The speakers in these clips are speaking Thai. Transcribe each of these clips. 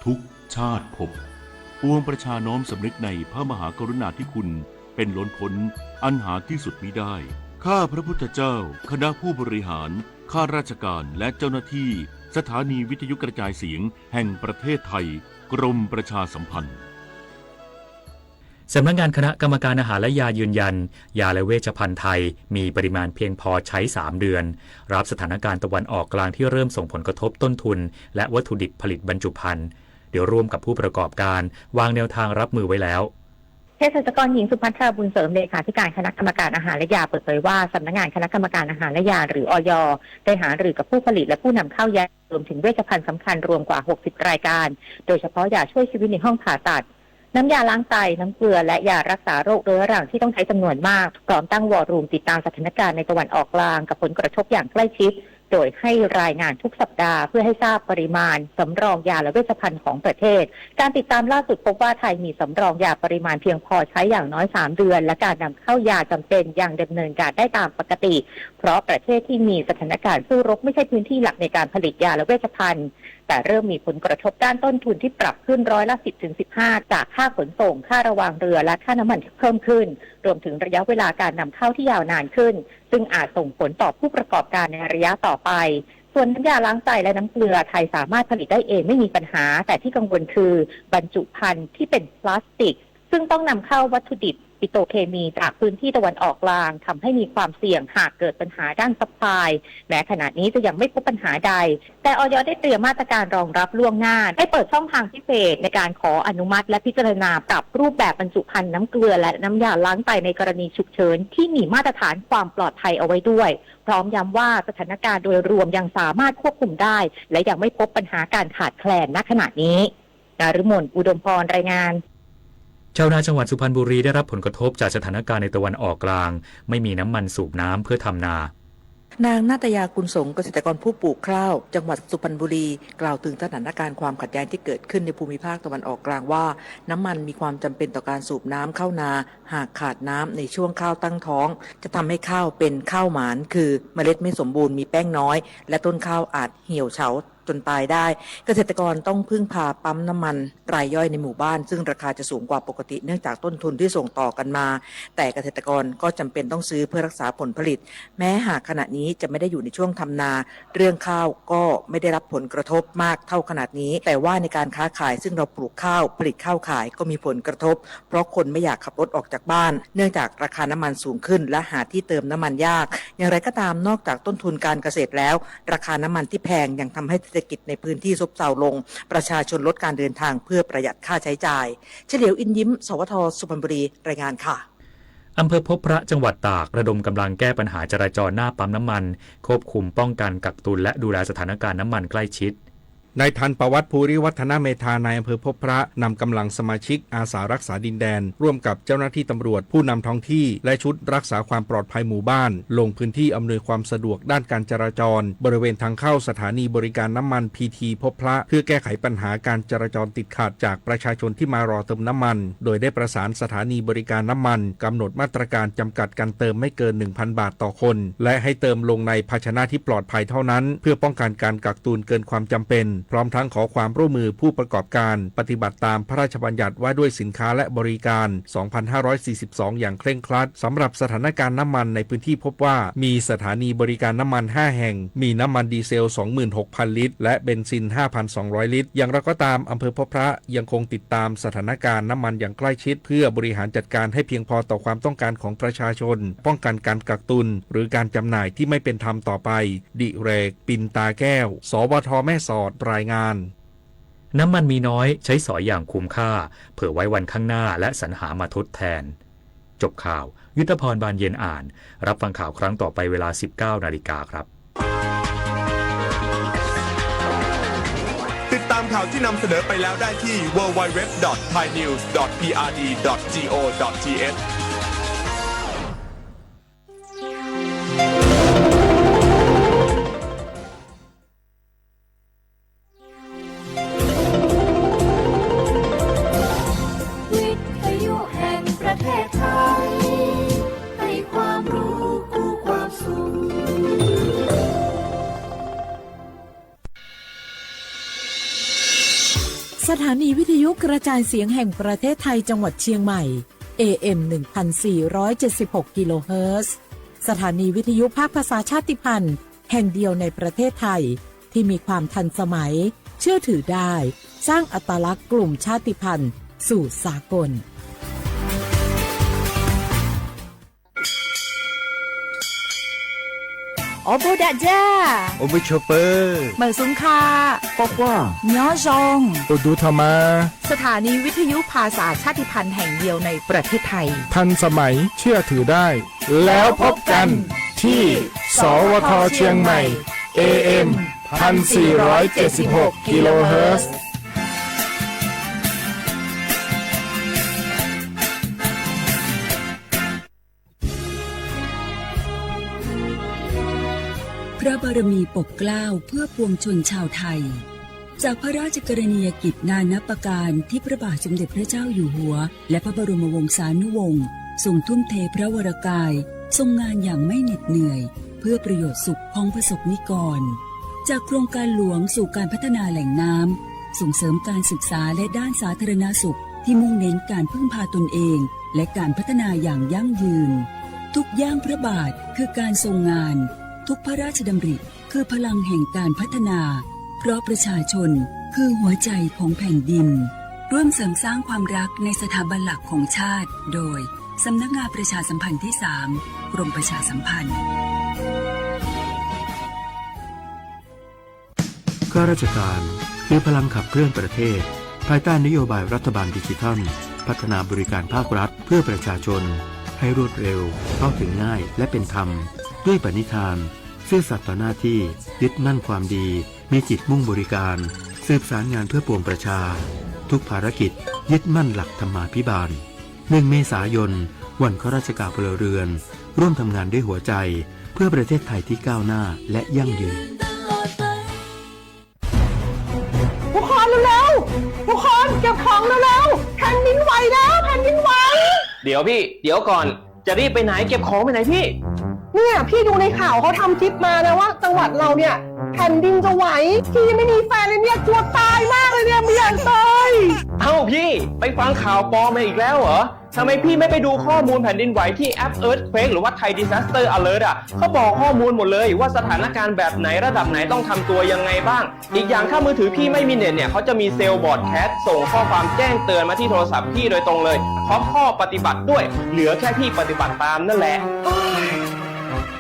ทุกชาติภพปวงประชาน้อมสำนึกในพระมหากรุณาธิคุณเป็นล้นพ้นอันหาที่สุดมิได้ข้าพระพุทธเจ้าคณะผู้บริหารข้าราชการและเจ้าหน้าที่สถานีวิทยุกระจายเสียงแห่งประเทศไทยกรมประชาสัมพันธ์สำนักงานคณะกรรมการอาหารและยายืนยันยาและเวชภัณฑ์ไทยมีปริมาณเพียงพอใช้3 เดือนรับสถานการณ์ตะวันออกกลางที่เริ่มส่งผลกระทบต้นทุนและวัตถุดิบผลิตบรรจุภัณฑ์เดี๋ยวร่วมกับผู้ประกอบการวางแนวทางรับมือไว้แล้วเภสัชกรหญิงสุภัทราบุญเสริมเลขาธิการคณะกรรมการอาหารและยาเปิดเผยว่าสำนักงานคณะกรรมการอาหารและยาหรืออย.ได้หารือกับผู้ผลิตและผู้นำเข้ายารวมถึงเวชภัณฑ์สำคัญรวมกว่า60รายการโดยเฉพาะยาช่วยชีวิตในห้องผ่าตัดน้ำยาล้างไตน้ำเกลือและยารักษาโรคเรื้อรังที่ต้องใช้จำนวนมากพร้อมตั้งวอร์รูมติดตามสถานการณ์ในตะวันออกกลางกับผลกระทบอย่างใกล้ชิดโดยให้รายงานทุกสัปดาห์เพื่อให้ทราบปริมาณสำรองยาและเวชภัณฑ์ของประเทศการติดตามล่าสุดพบว่าไทยมีสำรองยาปริมาณเพียงพอใช้อย่างน้อย3 เดือนและการนำเข้ายาจำเป็นยังดำเนินการได้ตามปกติเพราะประเทศที่มีสถานการณ์สู้รบไม่ใช่พื้นที่หลักในการผลิตยาและเวชภัณฑ์แต่เริ่มมีผลกระทบด้านต้นทุนที่ปรับขึ้น10-15%จากค่าขนส่งค่าระวางเรือและค่าน้ำมันที่เพิ่มขึ้นรวมถึงระยะเวลาการนำเข้าที่ยาวนานขึ้นซึ่งอาจส่งผลต่อผู้ประกอบการในระยะต่อไปส่วนน้ำยาล้างไตและน้ำเกลือไทยสามารถผลิตได้เองไม่มีปัญหาแต่ที่กังวลคือบรรจุภัณฑ์ที่เป็นพลาสติกซึ่งต้องนำเข้าวัตถุดิบปิโตรเคมีจากพื้นที่ตะวันออกกลางทำให้มีความเสี่ยงหากเกิดปัญหาด้านซัพพลายแม้ขณะนี้จะยังไม่พบปัญหาใดแต่อย.ได้เตรียมมาตรการรองรับล่วงหน้าได้เปิดช่องทางพิเศษในการขออนุมัติและพิจารณาปรับรูปแบบบรรจุภัณฑ์น้ำเกลือและน้ำยาล้างไตในกรณีฉุกเฉินที่มีมาตรฐานความปลอดภัยเอาไว้ด้วยพร้อมย้ำว่าสถานการณ์โดยรวมยังสามารถควบคุมได้และยังไม่พบปัญหาการขาดแคลนณขณะนี้นฤมล อุดมพรรายงานชาวนาจังหวัดสุพรรณบุรีได้รับผลกระทบจากสถานการณ์ในตะวันออกกลางไม่มีน้ำมันสูบน้ำเพื่อทำนานางนาตยากุลสงเกษตรกรผู้ปลูกข้าวจังหวัดสุพรรณบุรีกล่าวถึงสถานการณ์ความขัดแย้งที่เกิดขึ้นในภูมิภาคตะวันออกกลางว่าน้ำมันมีความจำเป็นต่อการสูบน้ำเข้านาหากขาดน้ำในช่วงข้าวตั้งท้องจะทำให้ข้าวเป็นข้าวหมานคือเมล็ดไม่สมบูรณ์มีแป้งน้อยและต้นข้าวอาจเหี่ยวเฉาจนตายได้เกษตรกรต้องพึ่งพาปั๊มน้ำมันรายย่อยในหมู่บ้านซึ่งราคาจะสูงกว่าปกติเนื่องจากต้นทุนที่ส่งต่อกันมาแต่เกษตรกรก็จำเป็นต้องซื้อเพื่อรักษาผลผลิตแม้หากขณะนี้จะไม่ได้อยู่ในช่วงทำนาเรื่องข้าวก็ไม่ได้รับผลกระทบมากเท่าขนาดนี้แต่ว่าในการค้าขายซึ่งเราปลูกข้าวผลิตข้าวขายก็มีผลกระทบเพราะคนไม่อยากขับรถออกจากบ้านเนื่องจากราคาน้ำมันสูงขึ้นและหาที่เติมน้ำมันยากอย่างไรก็ตามนอกจากต้นทุนการเกษตรแล้วราคาน้ำมันที่แพงยังทำให้เศรษฐกิจในพื้นที่ซบเซาลงประชาชนลดการเดินทางเพื่อประหยัดค่าใช้จ่ายเฉลียวอินยิ้มสวทสุพรรณบุรีรายงานค่ะอำเภอพบพระจังหวัดตากระดมกำลังแก้ปัญหาจราจรหน้าปั๊มน้ำมันควบคุมป้องกันกักตุนและดูแลสถานการณ์น้ำมันใกล้ชิดนายทันประวัติภูริวัฒนเมธานายอำเภอพบพระนำกำลังสมาชิกอาสารักษาดินแดนร่วมกับเจ้าหน้าที่ตำรวจผู้นำท้องที่และชุดรักษาความปลอดภัยหมู่บ้านลงพื้นที่อำนวยความสะดวกด้านการจราจรบริเวณทางเข้าสถานีบริการน้ำมันพีทีพบพระเพื่อแก้ไขปัญหาการจราจรติดขัดจากประชาชนที่มารอเติมน้ำมันโดยได้ประสานสถานีบริการน้ำมันกำหนดมาตรการจำกัดการเติมไม่เกิน 1,000 บาทต่อคนและให้เติมลงในภาชนะที่ปลอดภัยเท่านั้นเพื่อป้องกันการกักตุนเกินความจำเป็นพร้อมทั้งขอความร่วมมือผู้ประกอบการปฏิบัติตามพระราชบัญญัติว่าด้วยสินค้าและบริการ 2542 อย่างเคร่งครัดสำหรับสถานการณ์น้ำมันในพื้นที่พบว่ามีสถานีบริการน้ำมัน 5 แห่งมีน้ำมันดีเซล 26,000 ลิตรและเบนซิน 5,200 ลิตรอย่างไรก็ตามอำเภอพบพระยังคงติดตามสถานการณ์น้ำมันอย่างใกล้ชิดเพื่อบริหารจัดการให้เพียงพอต่อความต้องการของประชาชนป้องกันการกักตุนหรือการจำหน่ายที่ไม่เป็นธรรมต่อไปดิเรกปินตาแก้วสวทแม่สอดรายงานน้ำมันมีน้อยใช้สอยอย่างคุ้มค่าเผื่อไว้วันข้างหน้าและสรรหามาทดแทนจบข่าวยุทธพรบานเย็นอ่านรับฟังข่าวครั้งต่อไปเวลา 19 นาฬิกาครับติดตามข่าวที่นำเสนอไปแล้วได้ที่ www.thainews.prd.go.th สถานีวิทยุกระจายเสียงแห่งประเทศไทยจังหวัดเชียงใหม่ AM 1476 กิโลเฮิรตซ์สถานีวิทยุภาคภาษาชาติพันธุ์แห่งเดียวในประเทศไทยที่มีความทันสมัยเชื่อถือได้สร้างอัตลักษณ์กลุ่มชาติพันธุ์สู่สากลโอโบดาจ้า โอเบชเปอร์ เหมอซุงคา ปอกว่า ย้อจง โอดูธรรมา สถานีวิทยุภาษาชาติพันธุ์แห่งเดียวในประเทศไทย ทันสมัยเชื่อถือได้ แล้วพบกันที่สวทเชียงใหม่ AM 1476 กิโลเฮิรตซ์พระบารมีปกเกล้าเพื่อปวงชนชาวไทยจากพระราชกรณียกิจนานับประการที่พระบาทสมเด็จพระเจ้าอยู่หัวและพระบรมวงศานุวงศ์ทรงทุ่มเทพระวรกายทรงงานอย่างไม่เหน็ดเหนื่อยเพื่อประโยชน์สุขของประสบนิกรจากโครงการหลวงสู่การพัฒนาแหล่งน้ำส่งเสริมการศึกษาและด้านสาธารณสุขที่มุ่งเน้นการพึ่งพาตนเองและการพัฒนาอย่างยั่งยืนทุกย่างพระบาทคือการทรงงานทุกพระราชดำริคือพลังแห่งการพัฒนาเพราะประชาชนคือหัวใจของแผ่นดินร่วมเสริมสร้างความรักในสถาบันหลักของชาติโดยสำนักงานประชาสัมพันธ์ที่ 3 กรมประชาสัมพันธ์ข้าราชการคือพลังขับเคลื่อนประเทศภายใต้นโยบายรัฐบาลดิจิทัลพัฒนาบริการภาครัฐเพื่อประชาชนให้รวดเร็วเข้าถึงง่ายและเป็นธรรมด้วยปณิธานซื่อสัตย์ต่อหน้าที่ยึดมั่นความดีมีจิตมุ่งบริการสืบสารงานเพื่อปวงประชาทุกภารกิจยึดมั่นหลักธรรมาภิบาล1 เมษายนวันข้าราชการพลเรือนร่วมทำงานด้วยหัวใจเพื่อประเทศไทยที่ก้าวหน้าและยั่งยืนทุกคนเร็วๆทุกคนเก็บของเร็วๆแผ่นดินไหวแล้วแผ่นดินไหวเดี๋ยวพี่เดี๋ยวก่อนจะรีบไปไหนเก็บของไปไหนพี่เนี่ยพี่ดูในข่าวเขาทำคลิปมานะว่าจังหวัดเราเนี่ยแผ่นดินจะไหวพี่ยังไม่มีแฟนเลยเนี่ยกลัวตายมากเลยเนี่ยไม่อยากตายเอ้าพี่ไปฟังข่าวปลอมมาอีกแล้วเหรอทำไมพี่ไม่ไปดูข้อมูลแผ่นดินไหวที่แอป Earthquake หรือว่า Thai Disaster Alert อ่ะเขาบอกข้อมูลหมดเลยว่าสถานการณ์แบบไหนระดับไหนต้องทำตัวยังไงบ้างอีกอย่างถ้ามือถือพี่ไม่มีเน็ตเนี่ยเขาจะมีเซลล์บอร์ดแคสส่งข้อความแจ้งเตือนมาที่โทรศัพท์พี่โดยตรงเลยพร้อมข้อปฏิบัติด้วยเหลือแค่พี่ปฏิบัติตามนั่นแหละ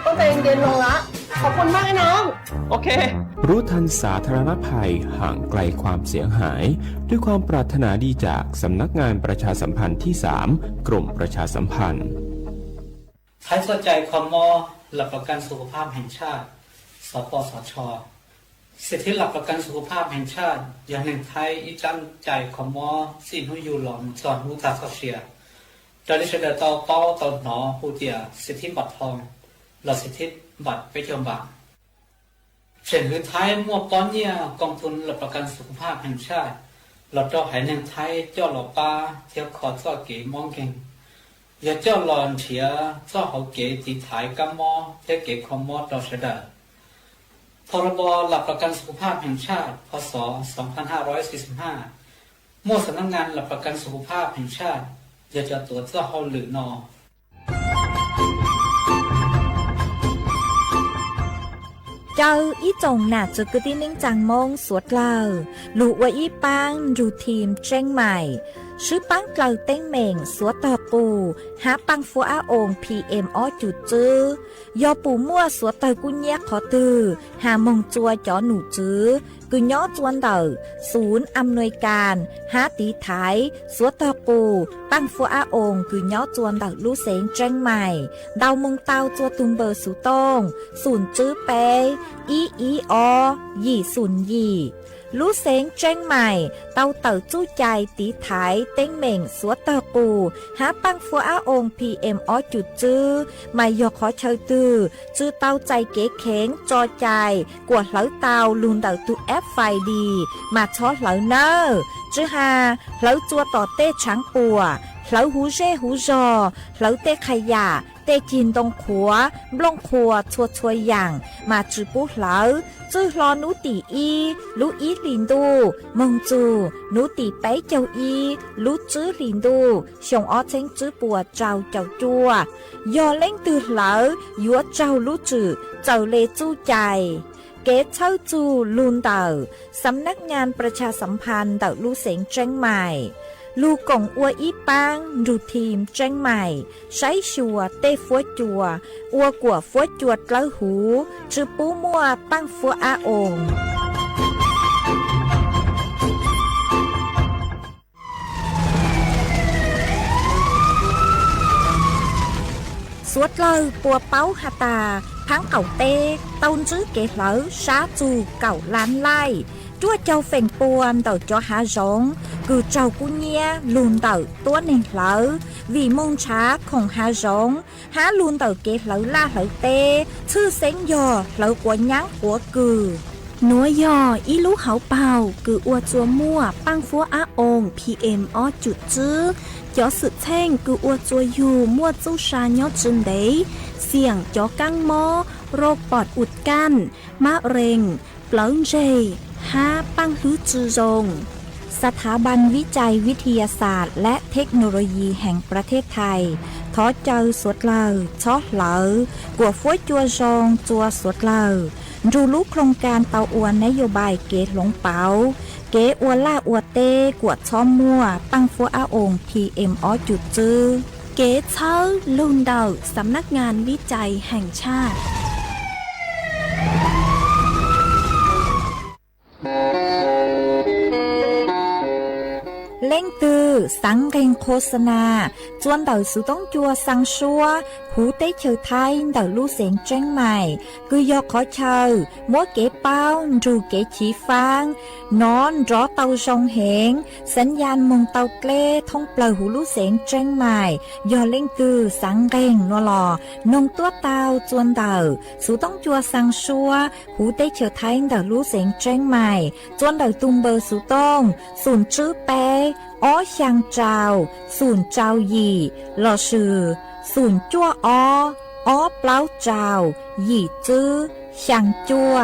ก็ใจเย็นลงละขอบคุณมากไอ้น้องโอเครู้ทันสาธารณภัยห่างไกลความเสียหายด้วยความปรารถนาดีจากสำนักงานประชาสัมพันธ์ที่ 3 กรมประชาสัมพันธ์ไทยสนใจคมหลักประกันสุขภาพแห่งชาติสปสช.สิทธิหลักประกันสุขภาพแห่งชาติอย่างหนึ่งไทยอีจันใจคมสิ่งที่อยู่หลอมสอนรู้จักเสียโดยเฉพาะต่อเป้าต่อหนอหูเดียสิทธิบัตรทองหลักสิทธิบัตรไปเที่ยวบางเช่นคือไทยมั่วป้อนเนี่ยกองทุนหลักประกันสุขภาพแห่งชาติหลักเจ้าหายหนึ่งไทยเจ้าหล่อปลาเที่ยวขอเจ้าเก๋มองเก่งอย่าเจ้าหลอนเฉียเจ้าเขาเก๋ตีถ่ายกัมมอเที่ยวเก๋คอมมอดอเสดพรบหลักประกันสุขภาพแห่งชาติพ.ศ. 2545มั่วสำนักงานหลักประกันสุขภาพแห่งชาติอย่าจะตัวเจ้าเขาหรือนอเจ้าอีจงหนาจุกตินิ่งจังมงสวดเล่าลูกว่าอีปังดูทีมเจ้งใหม่ชื่อปังเกลาเต้งเหม่งสวดตอกูหาปังฟัวอาอง PM อ้อจุดจื้อยอปูมั่วสวดเตอกุญแยกขอตือหามงจัวจอหนูจื้อกุญย้อจวนเตอศูนย์อำนวยการหาตีไทยสวดตอกูปังฟัวอาองกุญย้อจวนเตอลูเสงเจ้งใหม่ดาวมงเตาจัวตุงเบอร์สุตงศูนย์จื้อเปอีอยี่ศูนย์ยี่ลูเสงเจ้งใหม่เตาเต๋อจู้ใจตีไถเต้งเหม่งสวดตอกูหาปังฟัวอาอง PM อ้อจุดจื้อไม่ยอขอเชยตือจื้อเตาใจเก๋เข็งจอใจกวดเหลาเตาลุนเต๋อตุแอปไฟดีมาช็อตเหลาเนอจื้อหาเหลาจัวต่อเต้ช้างปัวเหลาหูเร่หูจอเหลาเต้ขยะเต้ ตจินตงขัวบลงขัวชัวชัวอย่างมาจืปุเหลาจื้อรอนูตีอีลูอีลินดูมงจูนูตีไปเจ้าอีลูจื้อลินดูชงอ้อเช้งจื้อปัวเจ้าจัวยอเล่งตือเหลายัวเจ้าลูจื้อเจ้าเลจู้ใจเกตเช่าจูลูนเต่าสำนักงานประชาสัมพันธ์เต่าลู่เสงเจ้งใหม่ลูกงอัวอีปังรูทีมเจ้งใหม่ใช้ชัวเต้ฟัวจัวอัวกัวฟัวจวดเล้าหูจื้อปูมัวปังฟัวอาองสวดเลยปัวเป้าหาตาพังเก่าเต้ต้นจื้อเกเหลอชาจูเก่าล้านไล่ชั่วเจ้าเฟ่งปวนเต่าจ้าหาร้องกูเจ้ากุเนียลูนเต่าตัวหนึ่งเหลอvì mônช้าของหาร้องหาลูนเต่าเกเหลอล่าเหลอเต้ชื่อเซ็งยอเหลอกว่ายั้งหัวกือนัวยออีลูเขาเป่ากืออัวจัวมั่วปังฟัวอาองPM อ้อจุดจื้อจ่อสึกแท่งกืออัวจัวอยู่มั่วจู้ชายอจึนเดเสี่ยงจ่อกังมอโรคปอดอุดกั้นมะเร็งเปล่าเจหาปังฮื้อจือรงสถาบันวิจัยวิทยาศาสตร์และเทคโนโลยีแห่งประเทศไทยท้อเจอสวดเลอช้อเหลอกัวฟ้วยจัวจงจัวสวดเลอดูรู้โครงการเตาอวนนโยบายเกตหลงเป๋าเกอวล่าอวเต้กวดช้อมมั่วปังฟัวอาองPM อ้อจุดจื้อเกเชอลุนเดาสำนักงานวิจัยแห่งชาติเล่งตือสังเกงโฆษณาจวนเต่าสุต้องจัวสังชัวหูเต้เชอไทยเต่าลู่เสียงเจ้งใหม่คือยอขอเชอมัวเก๋เป้ารูเก๋ชีฟางนอนรอเต่าชงเหงสัญญาณมงเต่าเกล้ท่องเปล่าหูลู่เสียงเจ้งใหม่ยอเล่งตือสังเกงนัวหลอนงตัวเต่าจวนเต่าสุต้องจัวสังชัวหูเต้เชอไทยเต่าลู่เสียงเจ้งใหม่จวนเต่าตุมเบอร์สุต้องศูนย์ชื่อเป้อ้อช่างเจ้าศูนย์เจ้าหยี่หล่อชื่อศูนย์จั่วอ้อเปล่าเจ้าหยี่จื้อช่างจั่ว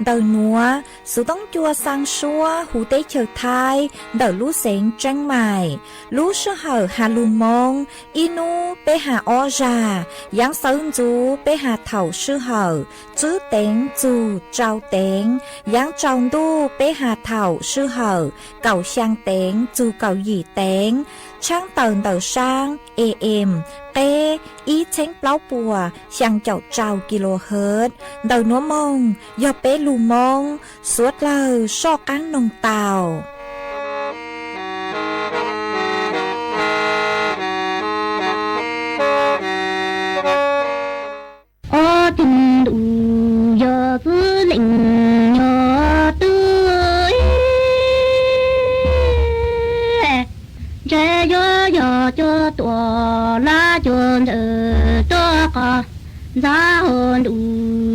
เดินนัวสุต้องจัวสังชัวหูเต้เฉิดไทยเดินลู่เสียงเจ้งใหม่ลู่เชื่อเหอหาลุงมงอีนูไปหาอ้อจายังเซินจูไปหาเถ่าชื่อเหอจื้อเต็งจูเจ้าเต็งยังเจ้าดูไปหาเถ่าชื่อเหอเก่าช่างเต็งจูเก่าหยี่เต็งช่างเตินเต่าช่าง AM เต้อีเช้งเปล่าปัวช่างเจ้าเจ้ากิโลเฮิรตซ์เดินนัวมงยอเป้ลูมงสวดเลยชอกันนงเต่าô tình đủ giờ cứ lệnh nhỏ tươi trái gió cho tua lá cho cho cả giá hơn đủ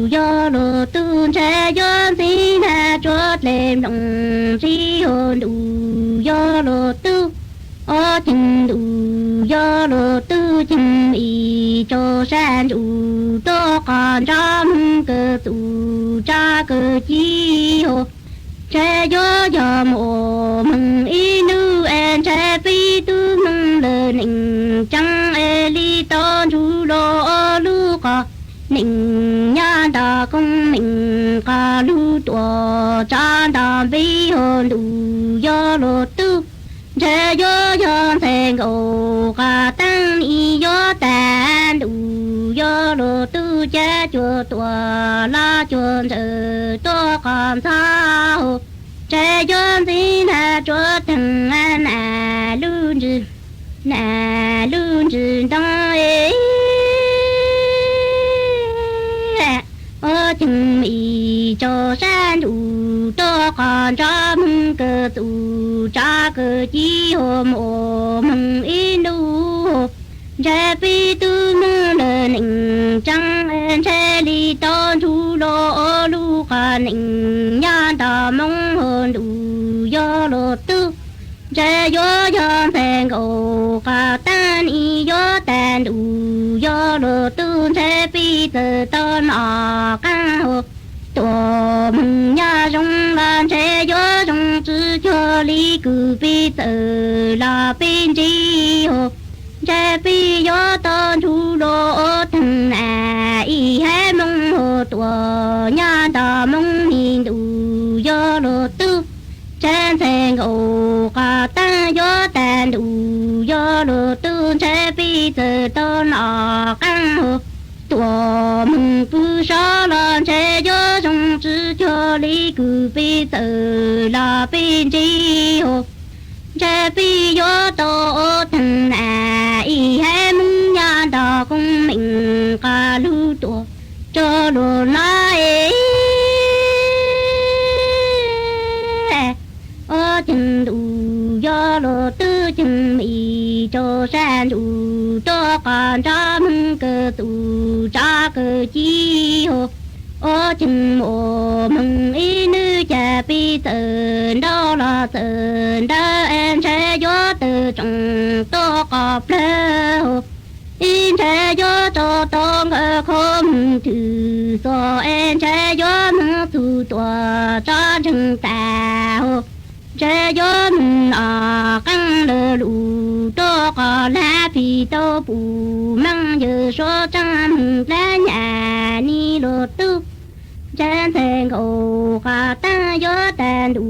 gió lô tư trái gió gì nè chốt lên đồng gì hơn đủ gió lô tư ô tình đủ gió lô tư tình ý cho san đủ to còn trăm cơ tụ cha cơ chi hồ trái gió gió mồ mừng ý nữ en trái phi tư mừng lờ nịnh trăng e li ton chú lô lu ca nịnh nha đà công nịnh ca lu tua cha đà vi hơn đủ gió lô tư trái gió gió thành ổ ca tăng y gió tàn đủ gió lô tư cha chùa tua la chùa thờ to còn sao trái gió gì na chúa thằng na luôn chữ đó ấy chừng mì cho san đủ to còn cho mừng cơ tụ cha cơ chi hôm ồ mừng in đủ trái bi tu mơ lơ nịnh trăng en che li ton thu lô lu ca nịnh nhan ta mong hơn đủ yo lô tu trái yo yo thành cầu ca tan y yo tan đủ yo lô tu trái bi từ ton ở ca hồ tổ mừng nhà trong ban trái yo trong chữ cho li cử bi từ là bên chi hồ trái bi yo ton thu lô thằng à y hai mong hồ tổ nhà ta mong nhìn đủ yo lô tu trên thành cầu cả ta yo tan đủ yo lô tu trái bi từ ton ở căn hồ tổ mừng phu sa lan trái yo trong chữ cho li cử bi từ là bên chi hồ trái bi yo to thằng à y hai mong nhà ta cùng mình cả lu tổ cho đồ lại ở chân đủ do lô tư chân mì cho san đủ cho con cha mừng cơ tụ cha cơ chi hồ ở chân mồ mừng ý nữ cha bi tờn đó là tờn đó em sẽ gió từ trong to cọp lơ hồ in sẽ gió cho to ngờ không từ so em sẽ gió mừng tu tòa cha chân ta hồ trái gió ở căng lơ lụ to có lá phi to bù măng giờ số trăm lá nhà ni lô tu trên thành cầu cả ta gió tàn đủ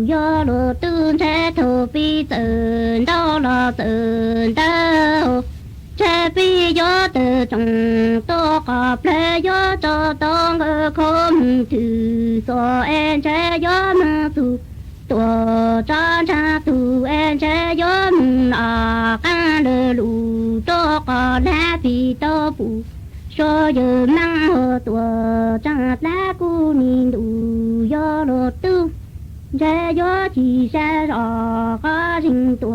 gió lô tu sẽ thô pi tờn đó là tờn đó trái pi gió từ trong to có lẽ gió cho to ngờ không từ so em trái gió mà tu tổ cha cha tu en che yo a ca le lu to có la pi to pu so yo mang ho tổ cha la cu ni du yo lo tu che yo chi sa ro ka jing tổ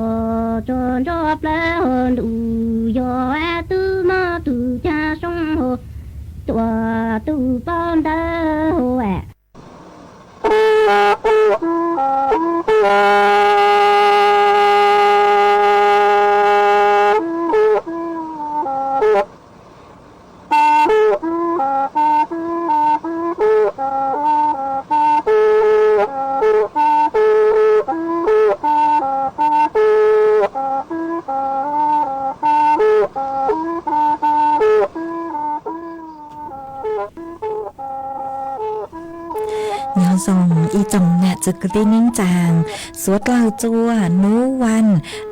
cho cho ple hơn du yo a tu ma tu cha song ho tổ tu ban da ho a dòng yจงน่ะจะกระดิ่งนิ่งจางสวดเล่าจัวนูวัน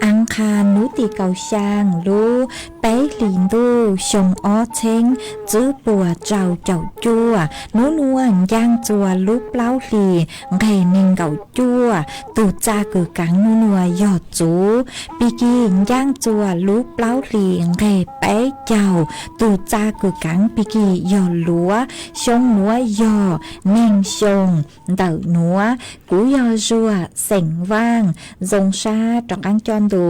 อังคารนูตีเกาช่างรู้เป๊หลินดูชงอ้อเชงจื้อปัวเจ้าเจ้าจัวนวนวลย่างจัวลูกเล้าหลีไงนิงเกาจัวตูจ้ากือกังนัวหยอดจูปีกีย่างจัวลูกเล้าหลีไงเป๊เจ้าตูจ้ากือกังปีกีหยอดลัวชงนัวยอเน่งชงเต่านัวกูยอจัวเส็งว่างทรงชาตรกังจอนดู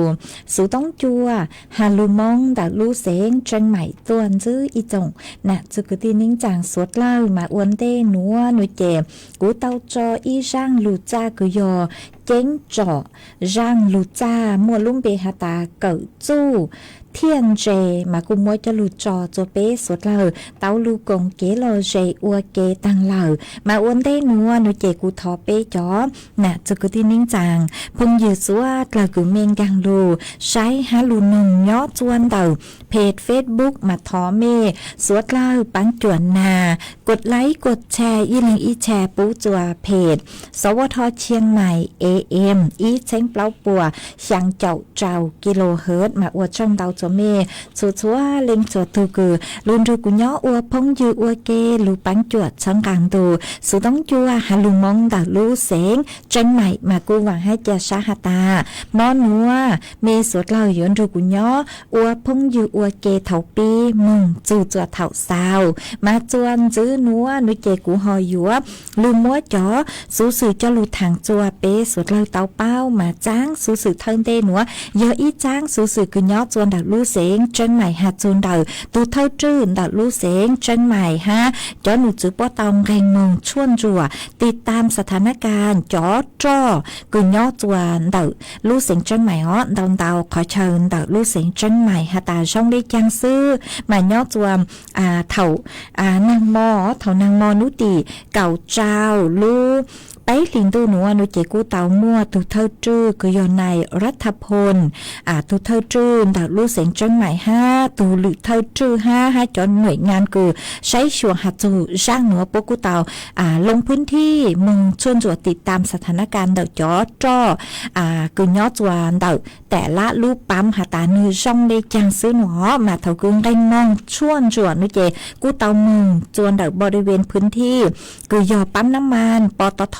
สูต้องจัวฮาลูมองเต่าลูเสงเชียงใหม่ตัวนซื้ออีจงน่ะจะกุตีนิ่งจางสวดเล่ามาอวนเต้นัวหนุ่ยเจ็บกูเต้าจออีร่างลูจ้ากุยอเจ๊งจ่อร่างลูจ้ามัวลุ่มเบหาตาเกิดจู้เทียนเจมากุมวยจะลูจอโจเป้สวดเล่าเต้าลูกงเกลอเจอัวเกตังเล่ามาอวนเต้นัวหนุ่ยเจกูทอเป้จอน่ะจะกุตีนิ่งจางพงยืดสวดเล่ากูเมงกังลูใช้ฮาลูนงย้อจวนเต่าเพจเฟซบุ๊กมาทอเมสวดเล่าปังจวนนากดไลค์กดแชร์อีลิงอีแชร์ปูจัวเพจสวทเชียงใหม่ AM อีเช้งเปล่าปัวช่างเจ้าเจ้ากิโลเฮิรตซ์มาอวดช่องเตาจเมชัวชัวเล็งชัวตูกือลุนรูกุญย้ออวพงยืออวเกลูปังจวดช่างกลางตูสุต้องจัวฮาลุมองดาลูเสงเชียงใหม่มากูหวังให้เจชาฮาตามอนัวเมสวดเล่าย้อนรูกุญย้ออวพงยืออวเกเถาปีมึงจูจวดเถาสาวมาจวนจื้อนัวนุเจกูหอยัวลูมัวจ๋อสู้สื่อจะลูทางจัวเป้สวดเล่าเตาเป้ามาจ้างสู้สื่อเทินเตหนัวเยอะอีจ้างสู้สื่อกุญย้อจวนดาลู ลู่เสียงเชียงใหม่หาจูนเดาตูเท่าจื้อเดาลู่เสียงเชียงใหม่ฮะจอหนูจื้อป้อตองแรงมงชวนจัวติดตามสถานการณ์จอจ้อกุย่อจวนเดาลู่เสียงเชียงใหม่อ๋อเดาขอเชิญเดาลู่เสียงเชียงใหม่หาตาช่องได้จังซื้อมาย่อจวนเถ่านางมอเถ่านางมอนุตีเก่าเจ้าลู่ไปลิงตูหนูอนุเจกูเตามั่วตุเท่าจื้อคือยอนในรัฐพลตุเท่าจื้อดาวลู่เสียงจังใหม่5ตูหรือเท่าจื้อ5ให้จนหน่วยงานคือใช้ชัวหัดจูจ้างหนูปกูเตาลงพื้นที่มึงชวนจวดติดตามสถานการณ์เดาจ้อคือย่อจวนเดาแต่ละลูกปั๊มหาตานือช่องได้จังซื้อหนอมาเท่ากึ่งได้มองชวนจวดนุเจกูเตามึงจวนเดาบริเวณพื้นที่คือยอปั๊มน้ำมันปตท.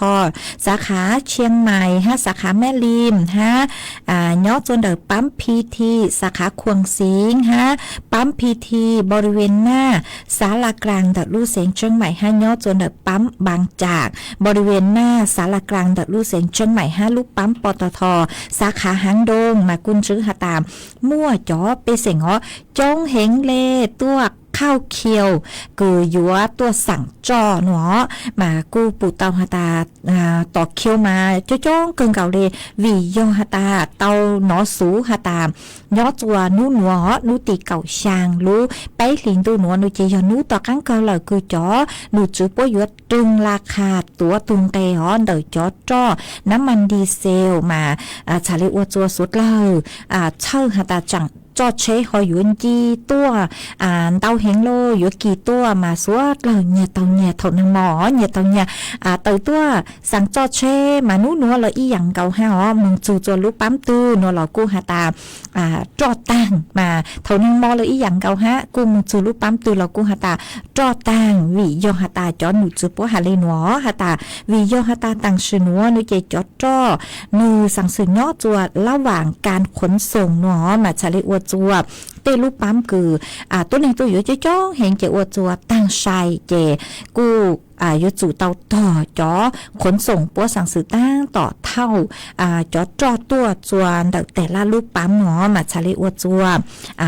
สาขาเชียงใหม่สาขาแม่ริมย่อจนเดอปั๊มพีทีสาขาควงสิงปั๊มพีทีบริเวณหน้าศาลากลางเดลู่เสียงเชียงใหม่ย่อจนเดอปั๊มบางจากบริเวณหน้าศาลากลางเดลู่เสียงเชียงใหม่ลูกปั๊มปตท.สาขาหางดงมากุนซื้อหาตามมั่วจ๋อไปเสียงจงเหงเลตัวข้าวเคียวกูยัวตัวสั่งจ่อหนอมากูปูเตาหาตาต่อเคียวมาจ้องเกิงเก่าเลยวิยอหาตาเตาหนอสูหาตามยอจัวนู้หนอนู้ตีเก่าช่างรู้ไปลิงตูหนอนู้เจยอนู้ต่อกั้งเก่าเลยกูจ๋อนู้จื้อป้อยตึงราคาตัวตุงเตหอเดอจ๋อจ่อน้ำมันดีเซลมาชาลิอวจัวสุดเลยเช่าหาตาจังจอดเชหอยหยวนจีตัวเตาเฮงโลอยู่กี่ตัวมาสวดเลยเนี่ยเตาเนี่ยถนางหมอเนี่ยเตาเนี่ยเตาตัวสั่งจอดเชมานู้นัวเลยอีหยังเก่าห้ามึงจูจวนลูกปั๊มตื้อนัวหล่อกูหาตาจอดตั้งมาถนางหมอเลยอีหยังเก่าห้ากูมึงจูลูกปั๊มตื้อหล่อกูหาตาจอดตั้งวิโยหาตาจอหนูจูปัวหาเลยหนัวหาตาวิโยหาตาตั้งชื่อนัวนูเจจอดจ่อนูสั่งสื่อย่อจวดระหว่างการขนส่งหนัวมาชาลิอวจัวเตลูกปั๊มคือตัวนึงตัวอยู่จะจ้องเห็นเจอวจัวตั้งใจเจกูยจู่เตาต่อจอขนส่งปัวสั่งสื่อตั้งต่อเท่าจอจอตัวจวนแต่ละลูกปั๊มหนอมาชาลิอวจัว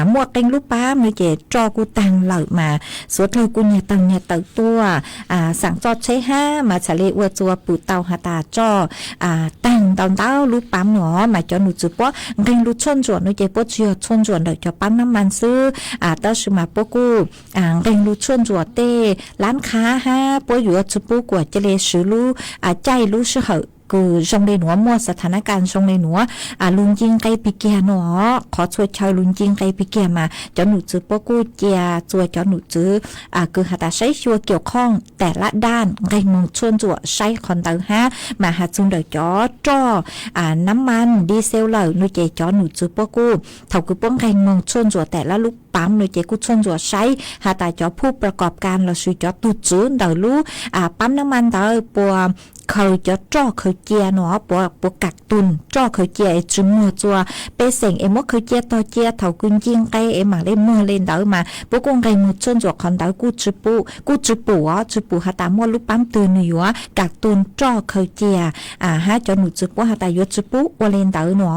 หมวกเต็งลูกปั๊มนี่เจจอกูตั้งเหล่ามาสวดเลยกูเนี่ยตั้งเนี่ยเตาตัวสั่งจอใช้5มาชาลิอวจัวปูเตาหาตาจอตั้งเตาลูกปั๊มหนอมาจอหนูจู่ปัวเร่งลูกชนจวนนี่เจปัวเชียชนจวนเดี๋ยวจะปั๊มน้ำมันซื้อเต้าชิมาปกูเร่งลูกชนจวนเต้ร้านค้าปัวอยู่จุปูกว่าจะเลสือรู้ใจรู้เชื่อคือชงในหนัวมั่วสถานการณ์ชงในหนัวลุงจิงไกปีเกียหนอขอช่วยชาวลุงจิงไกปีเกียมาจอหนูจื้อปกู้เจียจัวจอหนูจื้อคือหาตาใช้ชัวเกี่ยวข้องแต่ละด้านไงมึงชวนจัวใช้คอนเตอร์มาหาจุนเดอจอจ่อน้ำมันดีเซลเหล่าหนูเจจอหนูจื้อปกู้เท่าคือป้องไงมึงชวนจัวแต่ละลูกปั๊มหนูเจกูชวนจัวใช้หาตาจอผู้ประกอบการเราซื้อจอตุจื้อเดอรู้ปั๊มน้ำมันเดอปัวเขาจะจ่อเขาเจียหนอปวกักตุนจ่อเขาเจียจุมัวจัวเปเสงมเขาเจียต่อเจียเถากุนจิงไกมาเล่มัวเล่นเดามาปกงไกมุชนจัวคอนเดากูจุปูหาตามัวลูกปั๊มตื่นหนัวกักตุนจ่อเขาเจียจอหนูจุปูหาตายจุปูวเล่นเดาหนอ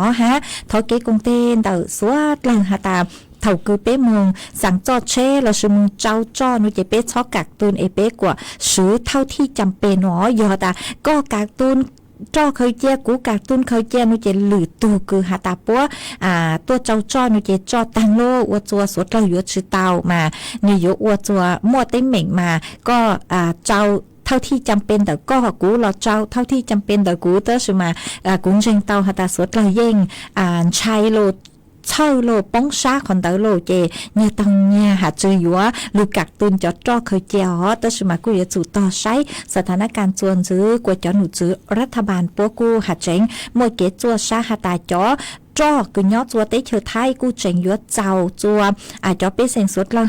เถาเกกงเต้นเดาสวดลังหาตาเท่าคือเป้มงสั่งจอดเช่เราชื่อมึงเจ้าจ้อนุเจเป้ชอบกักตุนเป้กว่าซื้อเท่าที่จำเป็นหนอยอตาก็กักตุนจ่อเคยเจียกูกักตุนเคยเจียนุเจหรือตูคือหาตาปัวตัวเจ้าจ้อนุเจจ้อตังโลอวจัวสวดเราอยู่ชื่อเตามานี่ยอวจัวมั่วเต้เหม่งมาก็เจ้าเท่าที่จำเป็นแต่ก็กูเราเจ้าเท่าที่จำเป็นแต่กูเตอร์ใช่ไหมกุ้งเจงเตาหาตาสวดเราเย่งชายโลเช่าโลป้องซาคนเตอโลเจเนี่ยตองเนี่ยหาเจออยู่ว่าลูกกักตุนจอดจ่อเคยเจียวแต่สมัยกูจะจู่ต่อใช้สถานการณ์จวนซื้อกว่าจอหนูซื้อรัฐบาลปัวกูหาเจงมวยเกจัวซาหาตาจอจ่อกูย่อจัวเตเชอไทยกูเจงยัวเจ้าจัวจอเปเซงสุดเรา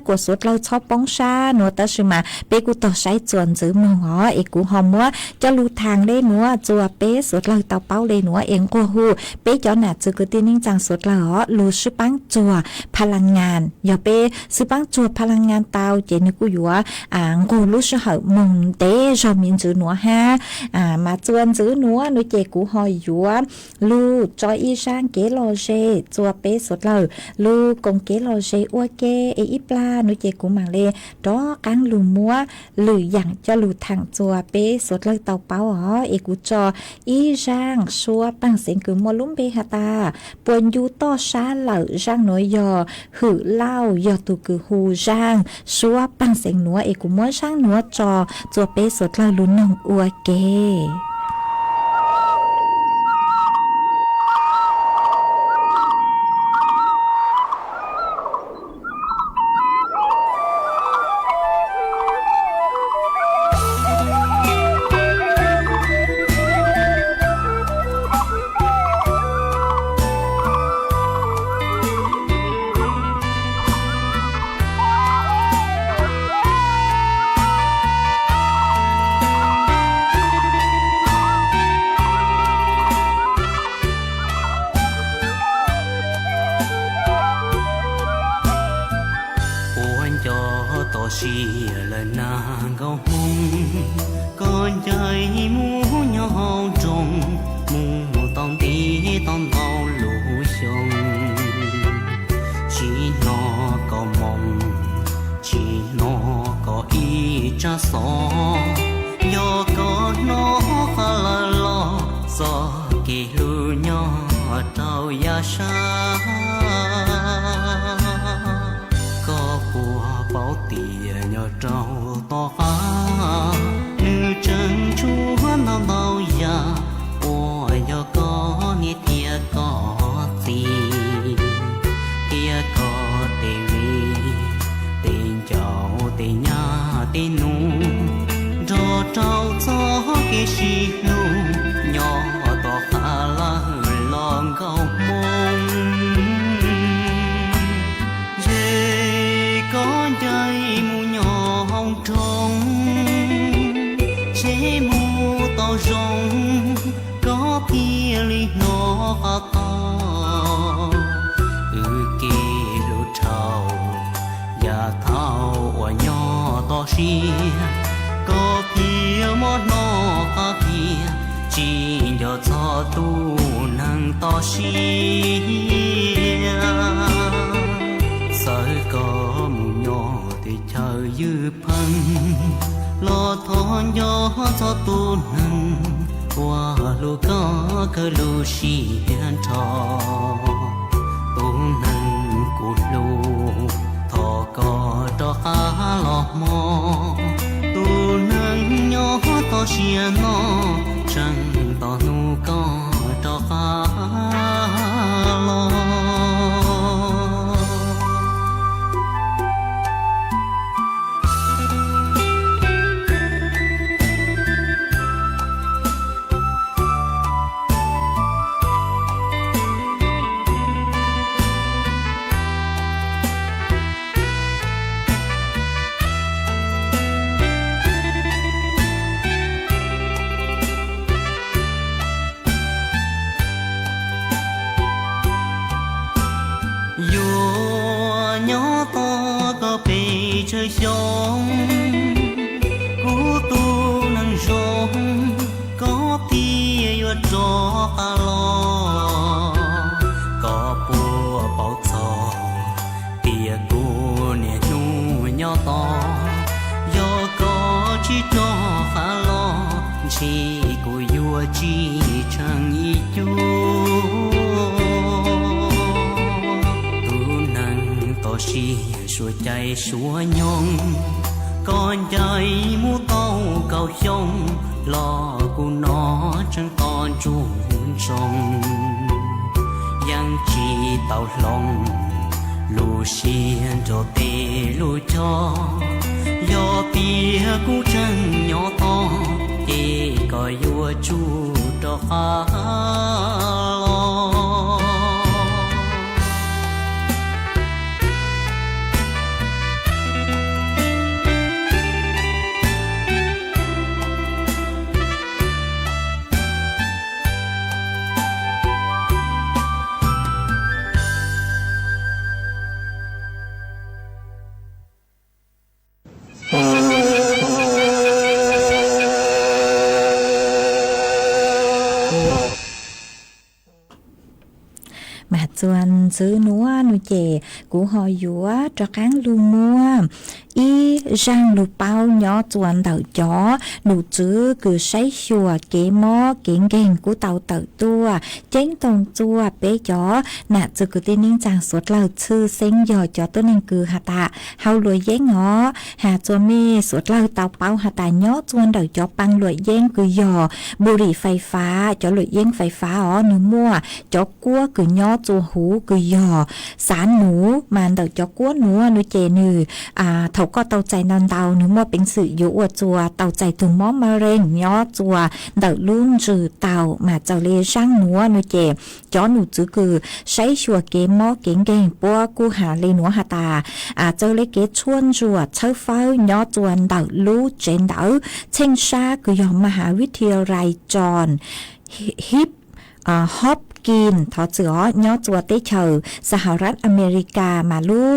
กว่าสุดเราชอบป้องซาหนูแต่สมัยเปกูต่อใช้จวนซื้อมือหอเอกูหอมว่าจะรู้ทางได้หนัวจัวเปสุดเราเตาเป้าเลยหนัวเองกูฮูเปจอหนาจือกูตีนิ่งจังสุดเรารู้ชื่อปังจัวพลังงานอย่าเปซื้อปังจัวพลังงานเตาเจนี่กูอยู่ว่ากูรู้ชื่อเหมึงเตจอมินจือหนัวมาจวนจือหนัวหนูเจกูหอยอยู่ว่าลูจออีชา างเกลอเจจัวเปสดเลยลูกงเกลอเจอัวเกอีปลานุเจกูมังเลดอกังลูมัวหรืออย่างจะลูทางจัวเปสดเลยเตาเป้าอ๋อเอกูจออีร่างชัวปังเสียงคือมอลุ่มเบฮตาปวนยูต่อชาเหล่าร่างน้อยยอหือเล่ายอตุคือฮูร่างชัวปังเสียงหนัวเอกูมัวช่างหนัวจอจัวเปสดเลยลุ้นนองอัวเก mà chuan giữ núa nuôi chè cú họ dúa cho cán lu mua y rang lu bao nhỏ chuan đầu chó nụ chữ cứ sấy xùa kế mó kiện ghen của tàu tự tua chén tông chua bé chó nạ chữ cứ tên ninh chàng suốt lâu chư sinh dò chó tôi nên cứ hà tạ hao lùi giấy ngó hà chua mê suốt lâu tàu bao hà tạ nhỏ chuan đầu chó băng lùi giấy cứ dò bù rì phai phá chó lùi giấy phai phá ó nụ mua chó cua cứ nhỏ chua hú cứ dò sán nú mà đầu chó cua nú nuôi chè nừ thầu có tàu chạy non tàu nụ mua bình sự dụ ở chùa tàu chạy từ mó mà rên nhỏ chùa đậu luôn trừ tàu mà chào lê sang núa nuôi chè chó nụ chữ cừ sấy chùa kế mó kiến ghen bua cu hà lê núa hà tà châu lê kế chuôn chùa châu pháo nhỏ chùa đậu lú trên đảo trên xa cứ dòng Mahavidyalay John Hopkins ทอเจือย่อจัวเตเชอสหรัฐอเมริกามาลู่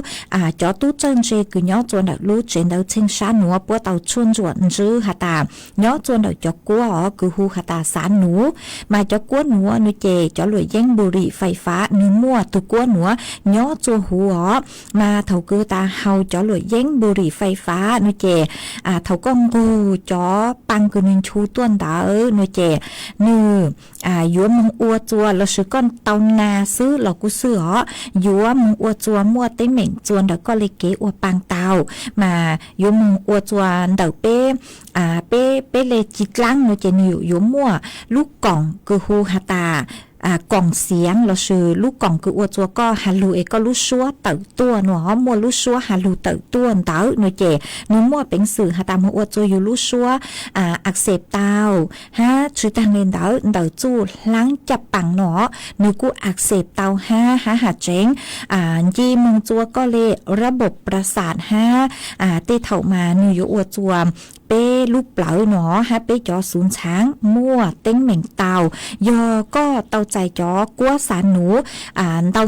จอตู้เจิ้นเจคือย่อจวนดลู่เจนเดาเชิงชาหนัวปัวเตาชวนจวนจื้อหาตาย่อจวนดจอกกัวคือฮูหาตาสารหนูมาจอกกัวหนัวนุเจจอหลวยแย่งบุหรี่ไฟฟ้าหนูมั่วตุกัวหนัวย่อจัวหัวมาเถาคือตาเฮาจอหลวยแย่งบุหรี่ไฟฟ้านุเจเถากงกูจอปังคือนินชูต้วนดานุเจนือยัวมึงอัวจัวเราซื้อก้อนเตานาซื้อเรากูซื้อยัวมึงอัวจัวมั่วเต้เหม่งจวนเดี๋ยวก็เลยเก๋อัวปังเตามายัวมึงอัวจัวเดี๋ยวเป้เลยจิตลังนุเจนิวยัวมั่วลูกกล่องคือฮูฮาตากล่องเสียงเราซื้อลูกกล่องคืออัวจัวก็ฮัลโหลเอก็ลูกชัวเต่าตัวหนูมัวลูกชัวฮัลโหลเต่าตัวเต่าหนูเจหนูมัวเป็นสื่อหาตามอัวจัวอยู่ลูกชัวอักเสบเต่าฮะชื่อทางเล่นเต่าจูล้างจับปังหนอหนูกูอักเสบเต่าฮะหาเจงยีมึงจัวก็เลยระบบประสาทฮะเตะเถ่ามาหนูอยู่อัวจัวเป้ลูกเปล่าหนอฮะเป้จอศูนย์ช้างมั่วเต็งเหม่งเต่ายอก็เต่าใจจอกัวสารหนูเต่า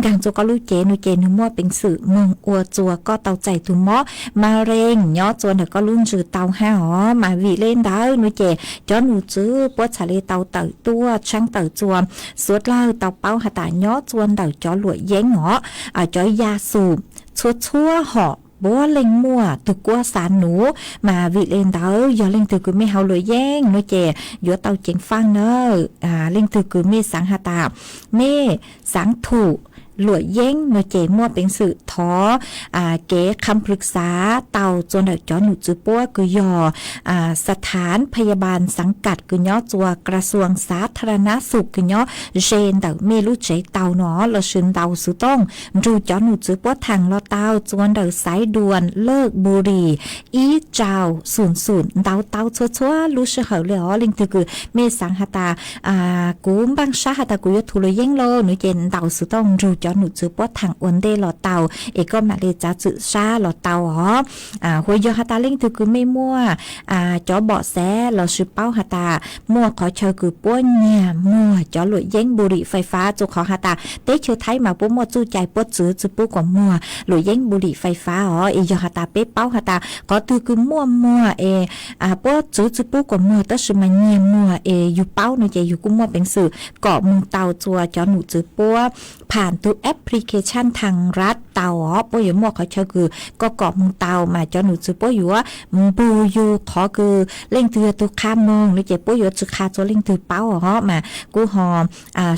กังจัวก็ลูกเจนูเจนูมั่วเป็นสื่อมึงอัวจัวก็เต่าใจถุงหม้อมาเร่งย่อจวนเดี๋ยวก็ลุ่นจือเต่าห้าหอมาวีเล่นได้นูเจจอหนูจื้อปวดฉเลเต่าตัวช่างเต่าจวมสวดเล่าเต่าเป้าหาตาย่อจวนเต่าจอหลวยแย้งหอจอยาสูบชั่วหอบัวเล็งมัวตุกัวสารหนูมาวิเล่นเต๋อยอเล่งตือกูไม่เฮาเลยแย่งน้อยเจยัวเต๋าเจงฟังเนอเล่งตือกูไม่สังหาตาไม่สังถูหลวยเย้งหน่วยเจมั่วเป็นสื่อท้อเก๋คำปรึกษาเต่าจนเด็กจอหนูจือปัวกุยสถานพยาบาลสังกัดกุย่อจัวกระทรวงสาธารณสุขกุย่อเจนเต่าเมลูเจเต่าหนอเราชื่นเต่าสุต้องรูจอหนูจือปัวทางเราเต่าจวนเด็กสายด่วนเลิกบุรีอีเจ้า00เต่าชัวรู้เชื่อเหรอเลยอ๋อลิงตือกูเมสังหตากูบังชาหตากูยทุลยเย้งโลหนูเจนเต่าสุต้องรูจอหนูจือปวดทางอ้วนเดหลอเตาเอก็มาเลยจะจือซาหลอเตาหัวยอหาตาเล่งถือคือไม่มั่วจอเบาะแสเราซื้อเป้าหาตามั่วขอเชอคือป้วนเนี่ยมั่วจอหลุดเย้งบุหรี่ไฟฟ้าจุขอหาตาเตะเชื่อไทยมาปุ๊บมั่วจู้ใจปวดจือจือปุ๊บกว่ามั่วหลุดเย้งบุหรี่ไฟฟ้าเอยอหาตาเป๊ะเป้าหาตาก็ถือคือมั่วปวดจือปุ๊บกว่ามั่วแต่ชื่อมันเนี่ยมั่วอยู่เป้าหนูใจอยู่กุ้งมั่วเป็นสื่อเกาะมึงเตาจัวจอหนูจือปัวผ่านตัวแอปพลิเคชันทางรัฐเตาปอยหมวกเขาเชื่อคือก็เกาะมึงเตามาจอหนูจือปอยอยู่ว่าปูอยู่ขอคือเล่งตือตัวข้ามมองเลยเจ็บปอยอยู่จือคาตัวเล่งตือเป้ามากูหอ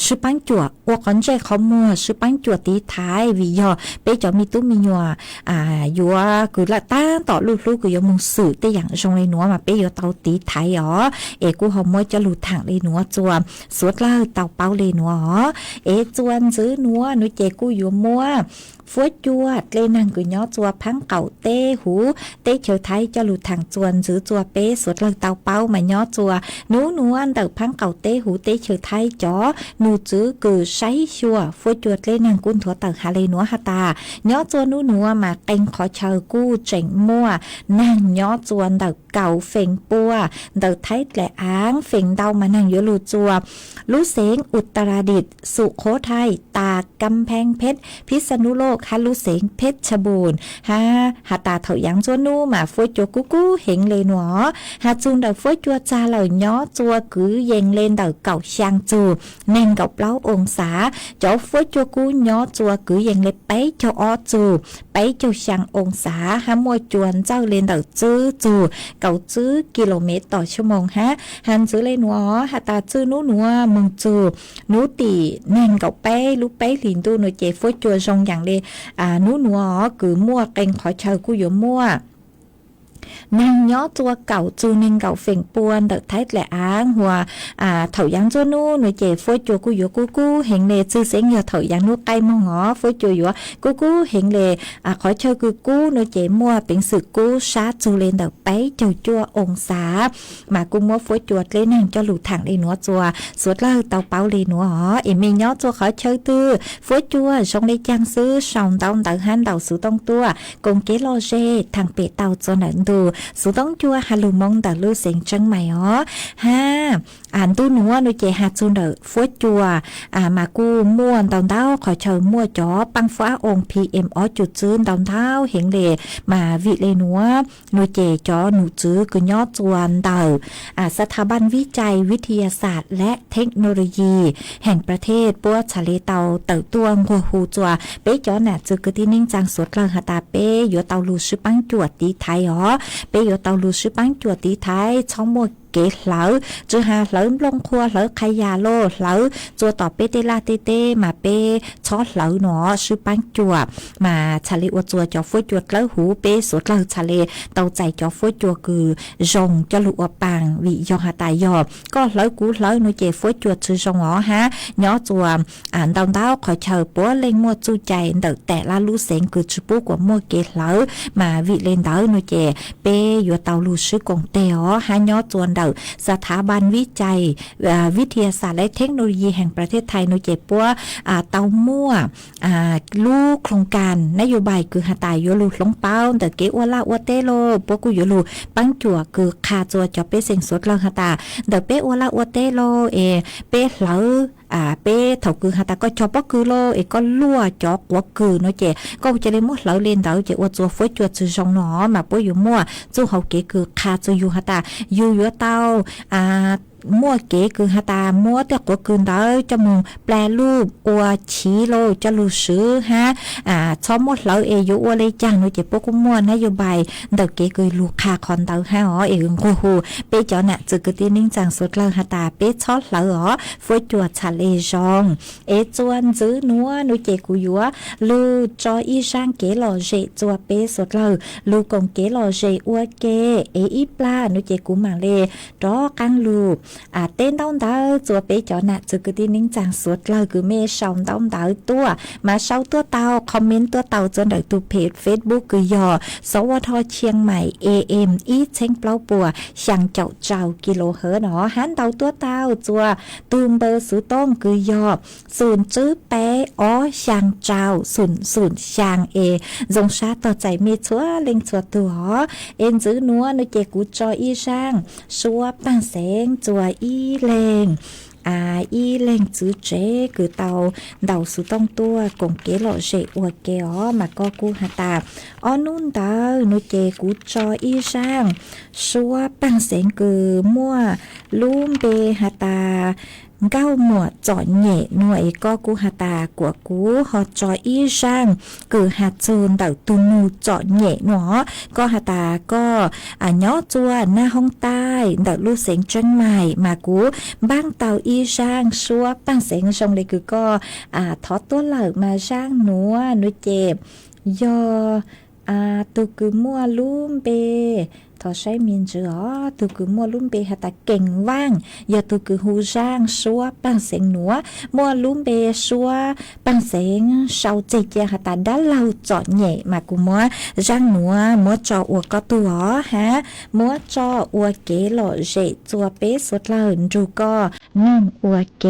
ชื่อปังจั่วว่าคนใจเขามัวชื่อปังจั่วตีท้ายวิยอไปจอมีตุ้มมียัวอยู่ว่าคือละต้าต่อลูกๆกูยังมึงสื่อแต่อย่างตรงเลยหนัวมาไปอยู่เตาตีท้ายกูหอมมวยจะหลุดทางเลยหนัวจั่วสวดเล่าเตาเป้าเลยหนัวจวนซื้อนัวหนูเจกูอยู่มัวฟัวจวดเลยนั่งกูย่อจัวพังเก่าเต้หูเต้เฉยไทยจะหลุดทางจวนซื้อจัวเป้สวดเลยเตาเป้ามาย่อจัวหนูอันเตาพังเก่าเต้หูเต้เฉยไทยจ๋อหนูซื้อกูใช้ชัวฟัวจวดเลยนั่งกุนถั่วเตาหาเลยหนัวหาตาย่อจัวหนูมาเต็งขอเชอกู้เจ๋งมัวนั่งย่อจวนเตาเก่าเฟ่งปัวเตาไทยแหละอ้างเฟ่งเตามานั่งอยู่หลุดจัวลูเสงอุตรดิตถ์สุโขทัยตากกำแพงเพชรพิษณุโลกฮา ลูเสงเพชรบูรณ์ฮาหาตาเถายังจัวนู่มาฟวยจัวกูกูเห็งเลยหนอหาจุนเดาฟวยจัวจาเหล่าย้อจัวกือเยงเล่นเดาเก่าช่างจูเน่งเก่าเปล่าองศาเจ้าฟวยจัวกูย้อจัวกือเยงเลยไปเจ้าอ้อจูไปเจ้าช่างองศาหามัวจวนเจ้าเล่นเดาจื้อจูเก่าจื้อกิโลเมตรต่อชั่วโมงฮะหันจื้อเลยหนอหาตาจื้อนู้หนัวมึงจูนู้ตีเน่งเก่าไปลูกไปหลินตูหน่วยเจฟวยจัวทรงอย่างเลยนู้หนัวกือมัวเก่งขอเชิญกูอยู่มัวนางย้อตัวเก่าจูนึงเก่าเฝ่งปวนเดอะไทแหละอ้างหัวเถายังจัวนู่หน่วยเจฟวยจัวกูอยู่กูเห็นเลยซื้อเสียงอย่าเถายังนู่ไกลมองหอฟวยจัวอยู่กูเห็นเลยขอเชิญกูหน่วยเจมัวเป็นสึกกูชาจูเลนเดอะไปเจ้าจัวองศามากูมัวฟวยจัวเลยนางจะหลุดถังเลยหนัวจัวสวดเล่าเตาเป้าเลยหนัวหอเอ็มย้อจัวขอเชิญตื้อฟวยจัวชงเลยจังซื้อสองเตาหันเตาสูต้องตัวกงเกลอเจทางเปเตาจนหนังดูสูต้องจัวฮัลโหลมองแต่ลูเสียงจังใหม่อ๋ออ่านตู้หนัวหนูเจหาจูนเดอฟวดจัวมากูม่วนตอนเท้าขอเชิญมั่วจ๋อปังฟ้าองค์ PM อ๋อจุดจื้นตอนเท้าเห็นเลยมาวิเลนัวหนูเจจ๋อหนูจื้อคือยอดจวนเดอสถาบันวิจัยวิทยาศาสตร์และเทคโนโลยีแห่งประเทศปัวชาเลเตาเต่าตัวงัวหูจัวเป๊จ๋อน่ะจื้อคือที่นิ่งจังสวดกลางหาตาเป๊อยู่เตาลูชื่อปังจวดตีไทยอ๋อเป๊อยู่เตาลูชื่อปังจวดตีไทยช่องมัวเกลาจือหาเหลิมลงครัวเหลิขยาโลเหลิจัวต่อเปเตลาเตเตมาเปช้อเหลิหนอชื่อปังจัวมาชาเลอวจัวจอฟวยจัวเกลาหูเปสวดเกลาชาเลเตาใจจอฟวยจัวคือจงจะลุอปังวิยอหาตายยอก็เหลิกูเหลิหนูเจฟวยจัวชื่อจงอ๋อฮะย้อจัวดาวดาวขอเชิญปัวเล่งมัวจูใจเดอแต่ละลูเสงคือชื่อปุ๊กว่ามัวเกเหลิมาวิเลนเดอหนูเจเปอยู่เตาลูชื่อกงเตอ๋อฮะย้อจวนสถาบันวิจัยวิทยาศาสตร์และเทคโนโลยีแห่งประเทศไทยโนเจปัวเตามั่วลูกโครงการนโยบายคือหาตายโยลูลงเป้าแต่เกอวลาอวเตโลปกูโยลูปังจัวคือคาจัวจอเปเซงสดลังหาตาเดเปอวลาอวเตโลเปเหลาเป้เถาคือหาตาก็จอปคือโลก็ลั่วจอกว่าคือเนาะเจก็จะเลยมั่วเหลาเล่นเดาเจว่าจัวฟวยจัวจือจงหนอมาป่วยอยู่มั่วจู่เฮาเกคือคาจูอยู่หาตาอยู่เตามั่วเก๋คือหาตามั่วแต่ก็คือเดาจมูกแปลรูปอัวชีโลจะรู้ซื้อฮะชอบมั่วเหลาอยู่อัวเลยจังเนาะเจปกุมั่วนโยบายเดาเก๋คือลูกค้าคอนเดาฮะอ๋อโอ้โหเป้เจ้าน่ะจือคือที่นิ่งจังสุดแล้วหาตาเป้ชอบเหลาอ๋อฟวยจัวชาเลจงจวนจื้อนัวหนูเจกูยัวลูจออีช่างเก๋หล่อเจจัวเป้สดเลยลูกงเก๋หล่อเจอัวเกอีปลาหนูเจกูมาเลรอกังลูเต้นต้องดาวจัวเป้จอน่ะจือคือที่นิ่งจังสดเลยคือเมย์ชองต้องดาวตัวมาเช่าตัวเตาคอมเมนต์ตัวเตาจนได้ตัวเพจ Facebook คือยอสวทเชียงใหม่ AM อีเชงเปล่าปัวช่างเจ้ากิโลเฮิรตซ์หนอหันเตาตัวเตาจัวตูมเบอร์สูต้องคือยอศูนย์จื้อแปะอ๋อช่างเจ้าศูนย์ช่างจงชาต่อใจมีชัวเล็งชัวตัวเอ็นจื้อนัวในเจกูจออีช่างชัวตั้งแสงจัวอีเลงอีเล่งจื้อเจคือเตาเดาสุต้องตัวกงเกลอเจอวเกอ๋อมาก็กูหาตาอ๋อนุ่นเตาหนูเจกูจออีช่างชัวปังเสงคือมั่วลุ่มเบหาตาเก้าหมวดจอดเหย่หน่วยก็กูหาตากว่ากูฮอจออีช่างคือหาจูนเต่าตุนูจอดเหย่หนอก็หาตาก็ย้อจัวหน้าห้องใต้เต่าลูกเสียงจังใหม่มากูบ้างเต่าอีช่างชัวปังเสียงชงเลยคือก็ทอดตัวเหล่ามาช่างหนัวหนูเจ็บยอตุคือมั่วลุ่มเบทอใช้มินจือตุคือมัวลุ่มเบหาตาเก่งว่างอย่าตุคือหูจ้างชัวปังเสียงหนัวมัวลุ่มเบชัวปังเสียงเศร้าใจเจียหาตาด้านเราจอดเหย่มากูมัวจ้างหนัวมัวจออวก็ตัวฮะมัวจออวเกหล่อเจจัวเป๊สุดเราจูก็นั่งอวเก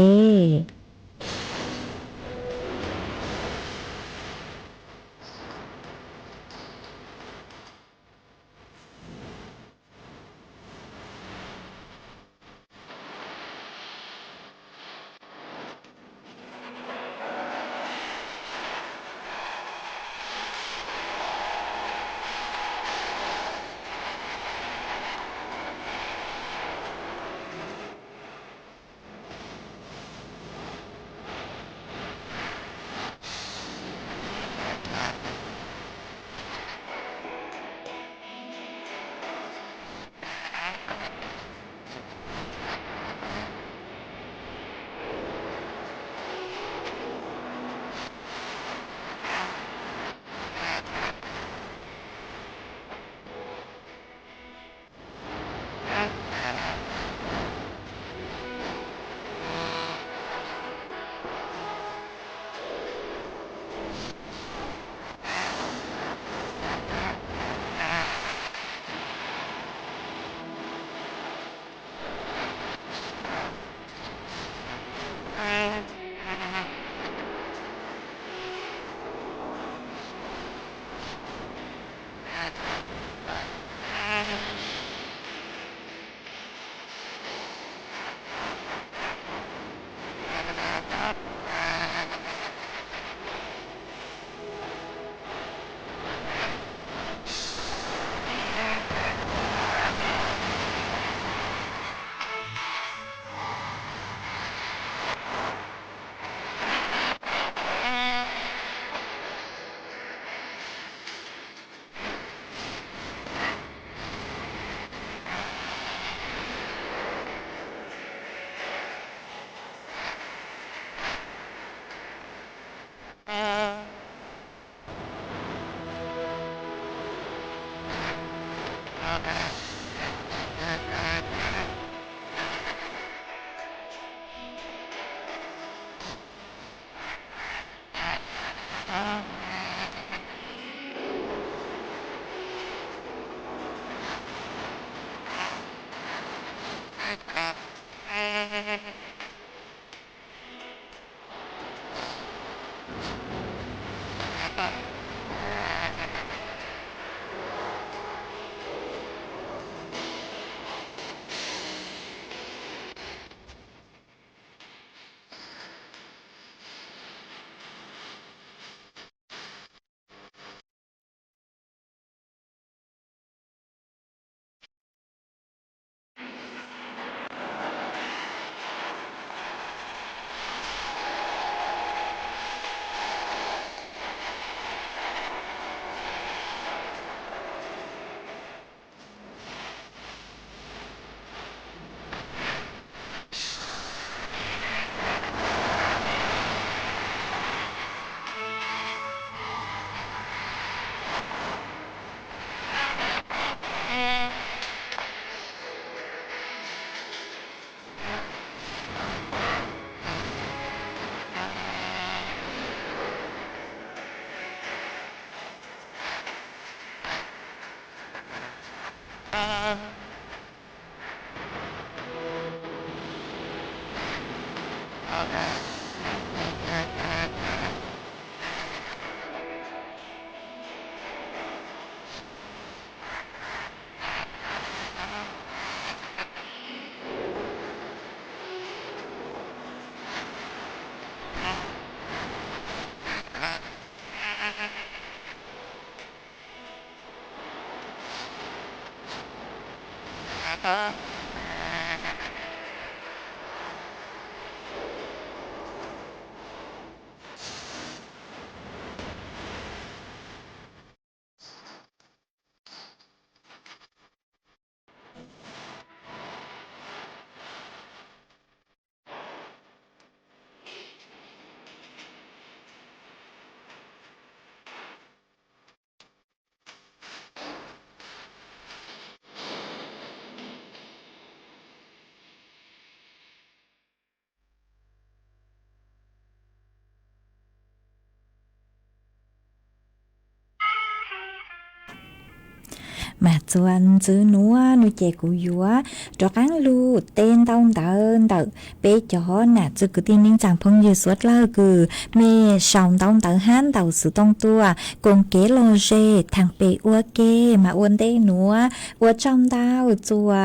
mà chuan chữ núa nuôi chè cú dúa cho cán lu tên tông tờ bé chó nè chữ cứ tin ninh chẳng phong như suốt lơ cứ mê sòng tông tờ hán tàu sự tông tua cùng kế lô dê thằng bé ua kê mà uốn đê núa ua trong tao chùa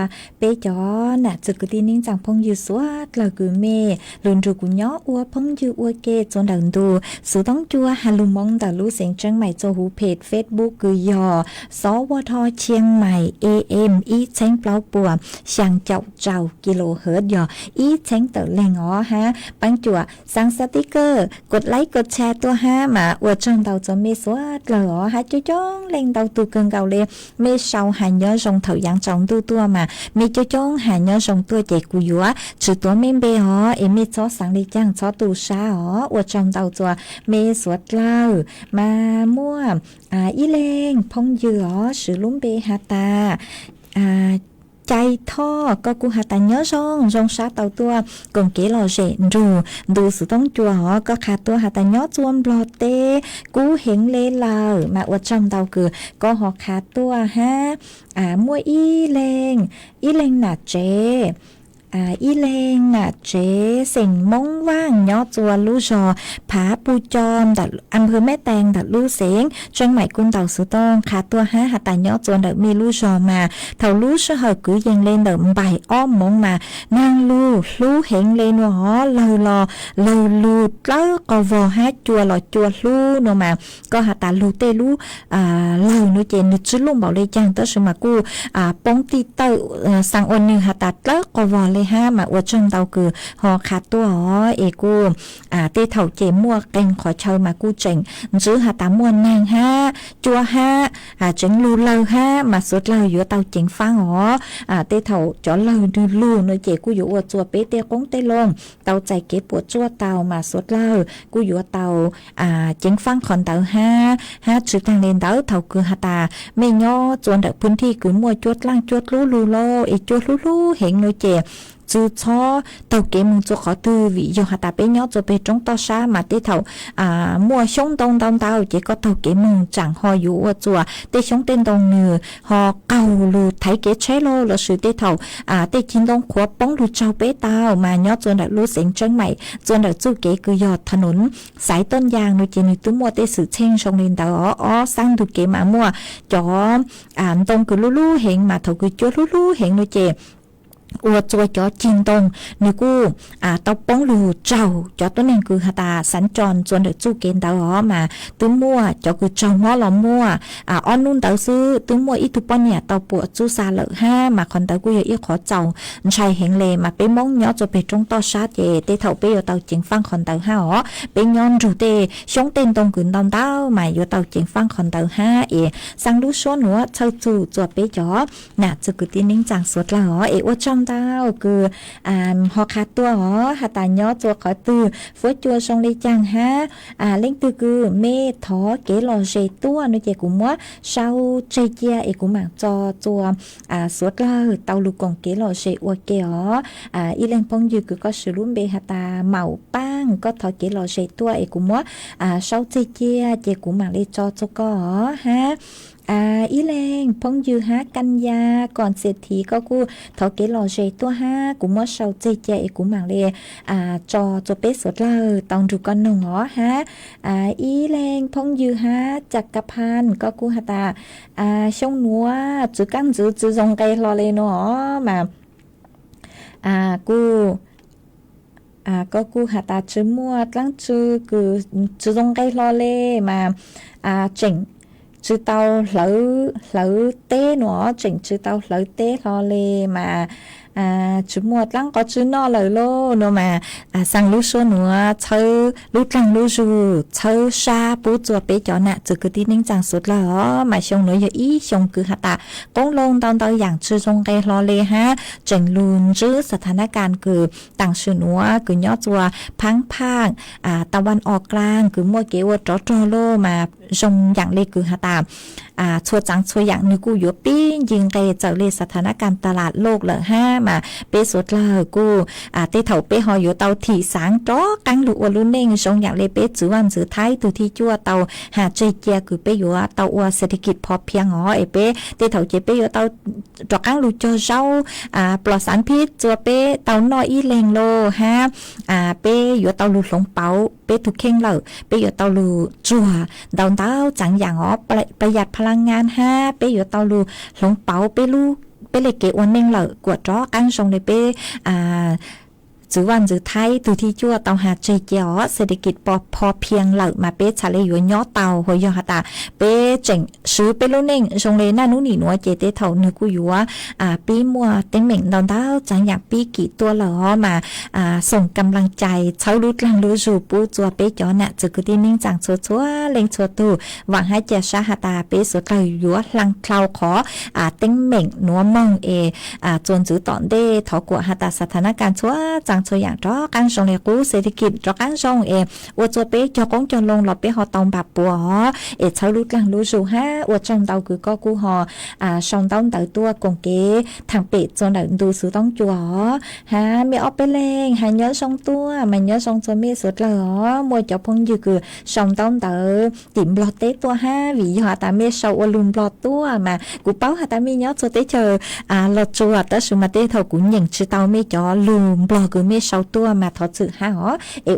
bé chó nè chữ cứ tin ninh chẳng phong như suốt lơ cứ mê luôn rồi cú nhó ua phong như ua kê chọn đần tu sự tông chua hà lu mong tờ lu sinh trăng mày cho hú page Facebook cứ dò xó qua thoi Chiang Mai AM ý chánh plau bùa sang chậu trào kHz dò ý chánh tự lên ó ha bắn chùa sang stickerกดไลค์กดแชร์ตัวฮะมาอวดช่องเราจะมีสวดเลยอ๋อฮะจ้จ้องเล่งเราตัวเกินเก่าเลยไม่เศร้าหายเนื้อทรงเถายังจองตัวมามีจ้จ้องหายเนื้อทรงตัวเจ๊กูอยู่อ่ะชื่อตัวเมมเบอ๋อเอ็มมีซอสังลิจังซอตูชาอ๋ออวดช่องเราตัวมีสวดเล่ามามั่วอีเลงพงยือชื่อลุงเบฮาตาใจท่อก็กูหาแต่เนื้อรองซาเต่าตัวกงเก๋หล่อเจนดูสุต้องจัวหอก็ขาดตัวหาแต่เนื้อจวมบลอเต้กูเห็นเลลามาอวดจำเต่าคือก็หอขาดตัวฮะมัวอีเลงหนาเจอีเลงน่ะเจสิ่งมงว่างย่อจัวลู่จอผาปูจอมดัดอำเภอแม่แตงดัดลู่เสียงเชียงใหม่กุนเต่าสุต้องขาตัวหาแต่ย่อจวนดัดมีลู่จอมาเท่าลู่เสหกือยังเล่นเดิมใบอ้อมมงมานางลู่เห็นเลยนัวเลยลู่เล้ากวอฮะจัวหล่อจัวลู่นัวมาก็หาแต่ลู่เตลู่เลยนุเจนุจุลุ่มบอกเลยจังเตอสมากูป้องตีเตอสังอนนึงหาแต่เล้ากวอเลยฮะมาอวดช่องเตาคือหอขาดตัวเอกูเตเถาเจมั่วเก่งขอเชิญมากูเจ๋งซื้อหาตามวนนางฮะจัวฮะเจ๋งลูเลฮะมาสุดเลยอยู่เตาเจ๋งฟังเตเถาจ่อเลยดูลูเนื้อเจกูอยู่อวดจัวเป๊ะเตก้งเตลงเตาใจเก็บปวดจัวเตามาสุดเลยกูอยู่เตาเจ๋งฟังขอนเตาฮะชื่อทางเลนเตาเถาคือหาตาไม่ย่อจวนเด็กพื้นที่คือมั่วจวดล่างจวดลูโลอีจวดลูเห็นเนื้อเจchú cho tàu kế mong cho khó tư vì dù hạt ta bé nhỏ cho bé trong to xa mà tế thầu mua sống đông tàu chỉ có tàu kế mong chẳng ho dụ ở chùa tế sống tên đông nửa họ cầu lù thấy kế chế lô là sự tế thầu tế chín đông khóa bóng lù trao bé tàu mà nhỏ cho đã lù xịn chân mày cho đã chú kế cứ giọtถนนsảiต้นยางnó chỉ nửa túm mua tế sự chen sông lên tàu sang tụ kế mà mua cho đông cứ lú hiện mà thầu cứ chúa lú hiện nó chèอวดจัวจอจินตงนึกูเตาป้องลูเจ้าจอตัวนึงคือหาตาสัญจรจวนเดือจูเกนเตามาตุ้มมัวจอคือเจ้าง้อหลอมมัวอ้อนนุ่นเตาซื้อตุ้มมัวอีทุปอนเนี่ยเตาปวดจูซาเลอห้ามาคอนเตากูอย่าอีขอเจ้าชายเห็นเลยมาเป็นมองย้อจะไปจงต่อชาเจเตเถาไปอยู่เตาจิงฟังคอนเตาห้าเป็นย้อนรูเตช่องเต้นตรงกึ่งตอนเต้ามาอยู่เตาจิงฟังคอนเตาห้าสังรู้ชวนหัวเช่าจูจวบไปจ่อน่ะจะกุตินิ่งจังสวดละว่าช่องเต้าคือหอขาดตัวหาตาย้อตัวขอตือฟัวจัวทรงเลยจังฮะเล่งตือคือเมทอเกลอเจตัวนึกเจกุมัวเศร้าใจเจียเอกุมังจอตัวสวดละเตาลูกกงเกลอเจอวเกอีเล่งพงยืคือก็สืรุ่มเบหาตาเหมาป้างก็ทอเกลอเจตัวเอกุมัวเศร้าใจเจียเจกุมังเลยจอจุก็ฮะอีแรงพงยือฮะกันยาก่อนเศรษฐีก็กูเถาเกลอเจตัวฮะกูมัวเศร้าใจเจกูมังเลยจอเป๊ะสดเลยต้องดูกันหนึ่งฮะอีแรงพงยือฮะจักรพันก็กูฮะตาช่องนัวจื้อกันจื้อจงไกลรอเลยเนาะมากูก็กูหาตาชื่อมัวตั้งชื่อคือจื้อจงไกลรอเลยมาเจ๋ง chữ tàu lỡ té nữa chỉnh chữ tàu lỡ té lo lê mà chú mua lăng có chú no lời lô nó mà sang lúc số nữa chơi lúc lăng lúc dù chơi xa bố chùa bé cho nè chứ cứ tin chẳng suốt là mà xong nữa giờ ý xong cứ hạt tạ cũng lông tao tao dạng chưa xong cái lo lê ha chỉnh luôn chứสถานการณ์คือต่างชื่อนัวคือย่อจัวพังตะวันออกกลางคือมัวเกวจอโลมาจงอย่างเลคือหาตาชัวจังชัวอย่างนึกูอยู่ปียิงเกจะเลสถานการณ์ตลาดโลกเลยห้ามาเปสุดเลยกูเตเถาเปหออยู่เตาถี่สางจ้อกังหลุอลุ่นเน่งจงอย่างเลเปจื้อวันจื้อไทยตัวที่จั่วเตาหาใจเกียคือเปอยู่เตาเศรษฐกิจพอเพียงอ๋อเอเปเตเถาเจเปอยู่เตาจอกังหลุจอเจ้าปลอดสารพิษจัวเปเตาน้อยอีเลงโลฮะเปอยู่เตาหลุหลงเป๋าเปถูกเข่งเหล่าเปอยู่เตาหลุจั่วดาวเต้าจังอย่างอ๋อประหยัดพลังงานฮะเปอยู่เตาหลุหลงเป๋าเปลูเปเลยเกวันเน่งเหล่ากวดจ้อกังทรงเลยเปจื้อวันจื้อไทยตัวที่จั่วเตาหาใจเจียวเศรษฐกิจพอเพียงเหล่ามาเป๊ะชาเลยอยู่ย่อเตาหัวยอหตาเป๊ะเจ๋งซื้อเป๊ะลูกเน่งชงเลยหน้านู้นนี่หนัวเจเตเท่านึกูอยู่ว่าปีมัวเต็งเหม่งดอนเต้าจังอยากปีกี่ตัวเหล่อมาส่งกำลังใจเช้ารุดลังรู้จูปูจัวเป๊ะจ่อน่ะจื้อคือที่นิ่งจังชัวเล็งชัวตู้หวังให้เจชาหตาเป๊ะสุดเลยอยู่ลังคลาวขอเต็งเหม่งหนัวมองจนจื้อตอนเด้ถอกว่าหตาสถานการณ์ชัวจังชัวอย่างจ้อกันส่งเลยกูเศรษฐกิจจ้อกันส่งว่าจัวเป๊ะจอกงจนลงหลอเป๊ะหอตองแบบปัวเช้ารุดลังรู้จูฮะว่าจงเตาคือก็กูหอส่งเตาเตาตัวกงเก๋ทางเป็ดจนเดินดูสูต้องจัวฮะมีออกไปแรงหายเยอะส่งตัวมันเยอะส่งจนมีสุดเลยมวยจับพงอยู่คือส่งเตาเตาติ่มบลอเต้ตัวฮะวิหาตาเมชาวลุมบลอตัวมากูเป้าหาตามีเยอะจนเต้เจอหลอจัวแต่สุมาเต้เท่ากูยังชื่อเตาไม่จ่อลุมบลอคือไม่ชาวตัวมาทอดสื่อฮะ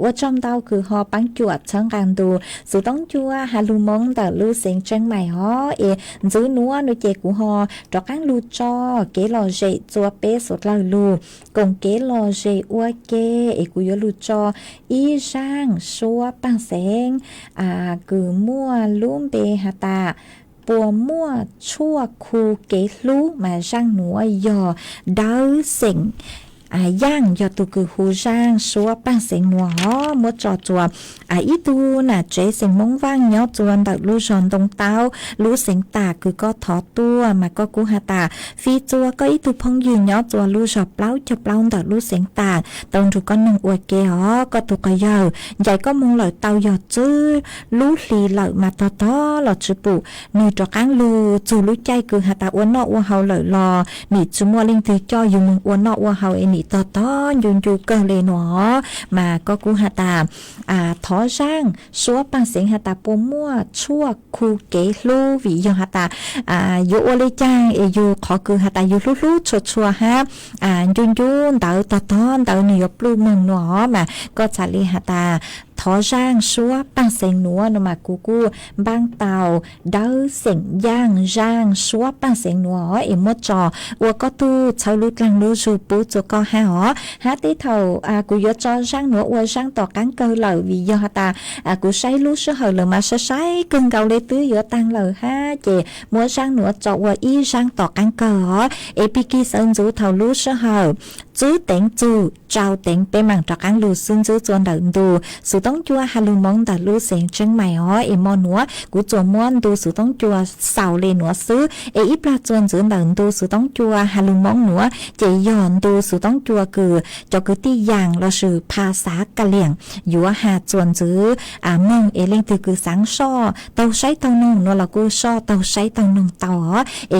ว่าจอมเตาคือหอปังจวดเชิงการดูสูต้องจัวฮาลูมงแต่ลูเสียงเชิงใหม่giữ núa nuôi chè của họ cho các lu cho kế lò dậy cho bé sốt lò lu cùng kế lò dậy ua kê của lu cho y sang xua bằng sáng cứ mua luôn bề hà ta bùa mua chua khu kế lú mà sang núa dò đau xỉnhย่างยอตุคือหูย่างชัวปังเสียงหัวมัวจอจัวอีตูน่ะเจเสียงมงว่างยอจวนแบบรู้จอนตรงเต้ารู้เสียงตาคือก็ถอตัวมาก็กูหาตาฟีจัวก็อีตูพงยืนยอจัวรู้จอบเปล่าจะเปล่าแต่รู้เสียงตาตรงถูกก็นึ่งอวยเกอก็ถูกก็ยาวใหญ่ก็มงเหล่าเต้ายอจื้อรู้ลีเหล่ามาต่อหล่อจื้อปุหนึ่งจอกังลูจูรู้ใจคือหาตาอ้วนนอกอ้วนเฮาเหล่ารอหนีจูมัวลิงถือจ่ออยู่มึงอ้วนนอกอ้วนเฮาเอนี่ต่อยุนจูเกเลยหนอมาก็กูหาตาท้อช่างชัวปังเสียงหาตาปมมั่วชั่วคูเกลูวิยหาตาอยู่อเลยจ้างอยู่ขอคือหาตาอยู่ลู่ชัวฮะยุนเต๋อต่อเต๋อหนีปลูกเมืองหนอมาก็จะเลยหาตาท้อช่างชัวปังเสียงหนัวนมากูบางเตาเดาเสียงย่างช่างชัวปังเสียงหนัวมดจอวัวก็ตู้เช้าลุดลังรู้จูปูจูก็หาhá tí thầuกูyo cho sang nữa qua sang tỏ cán cơ lời vì do taกูใช้รู้เชื่อเหรอมาใช้กึ่งเกาเลยตื้อyo tăng lời ha chị mua sang nữa cho qua y sang tỏ cán cơ epiki sơn chú thầuรู้เชื่อเหรอchú tiếng chú trao tiếng bên mảng tỏ cán lù xương chú chọn đợn đù sự tống chua hà lù mong đợt lù xẻng chân mày mò nữaกูchua món đù sự tống chua sào lên nữa xứ ít là chọn chọn đợn đù sự tống chua hà lù mong nữa chị dọn đù sự tống chua cứ cho cứ tíอย่างเราสื่อภาษากะเหลี่ยงอยู่หาจวนจื้อมองเล่งตือคือสังช่อเตาใช้เตานงนัวเรากูช่อเตาใช้เตานงเตา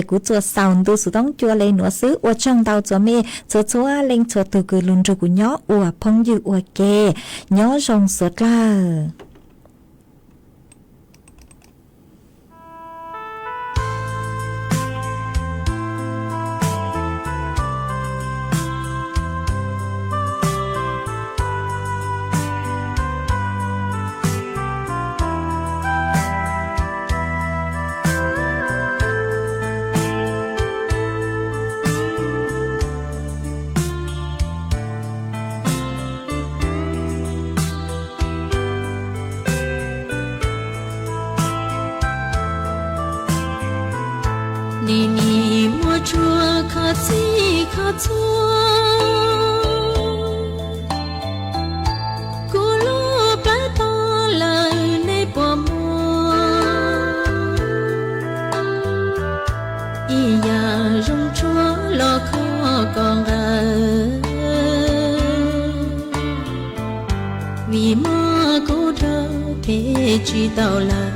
กูจัวสาวดูสุต้องจัวเลยหนัวซื้ออวดช่องเตาจัวเมจัวเล่งจัวตือคือลุนจูกุย้ออวดพงยืออวดเกย้อชงสดล่ะ chỉ khó chua cô lu bá to lời nay bỏ mùa y ya rung chúa lo khó còn vì mơ cô thơ thế chỉ tao là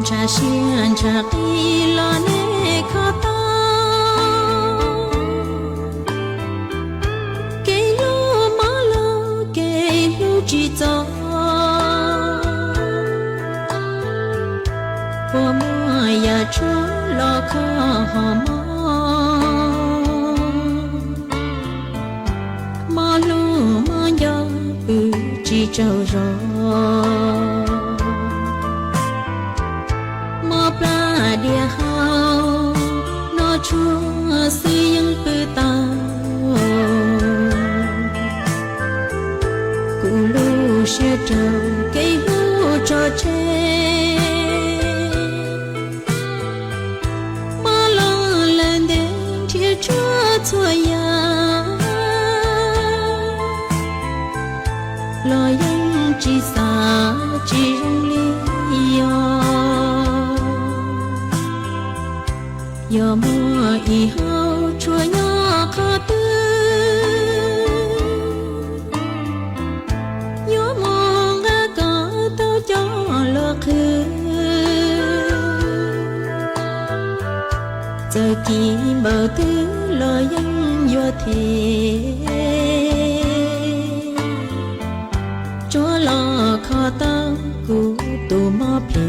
cha xiên cha đi lo nè khó tao cây lu mơ lu cây lu chỉ cho của mưa ya chúa lo khó hò mơ lu mơ gió chỉ trâu gió mơ pla địa hao nó chúa si yang bự tao cụ lu xe trâu cây lu cho chê mơ lo lên đến chia chúa thua ya lo yang chỉ xa chỉ rong li yo mùa y hao chua nhỏ khó tư yo mùa ngã có tao cho lo khứ giờ kỳ bờ tư lo yang yo thế chúa lo khó tao cụ tù mò phì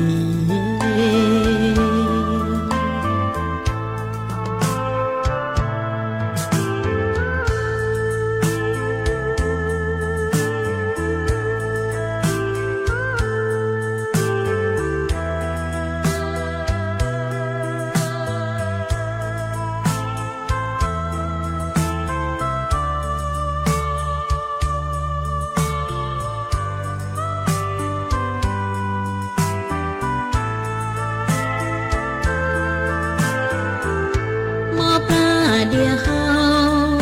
địa hao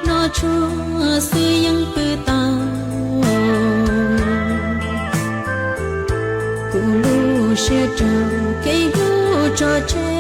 nó chúa si yang bự tao cụ lu xe trâu cây lu cho chê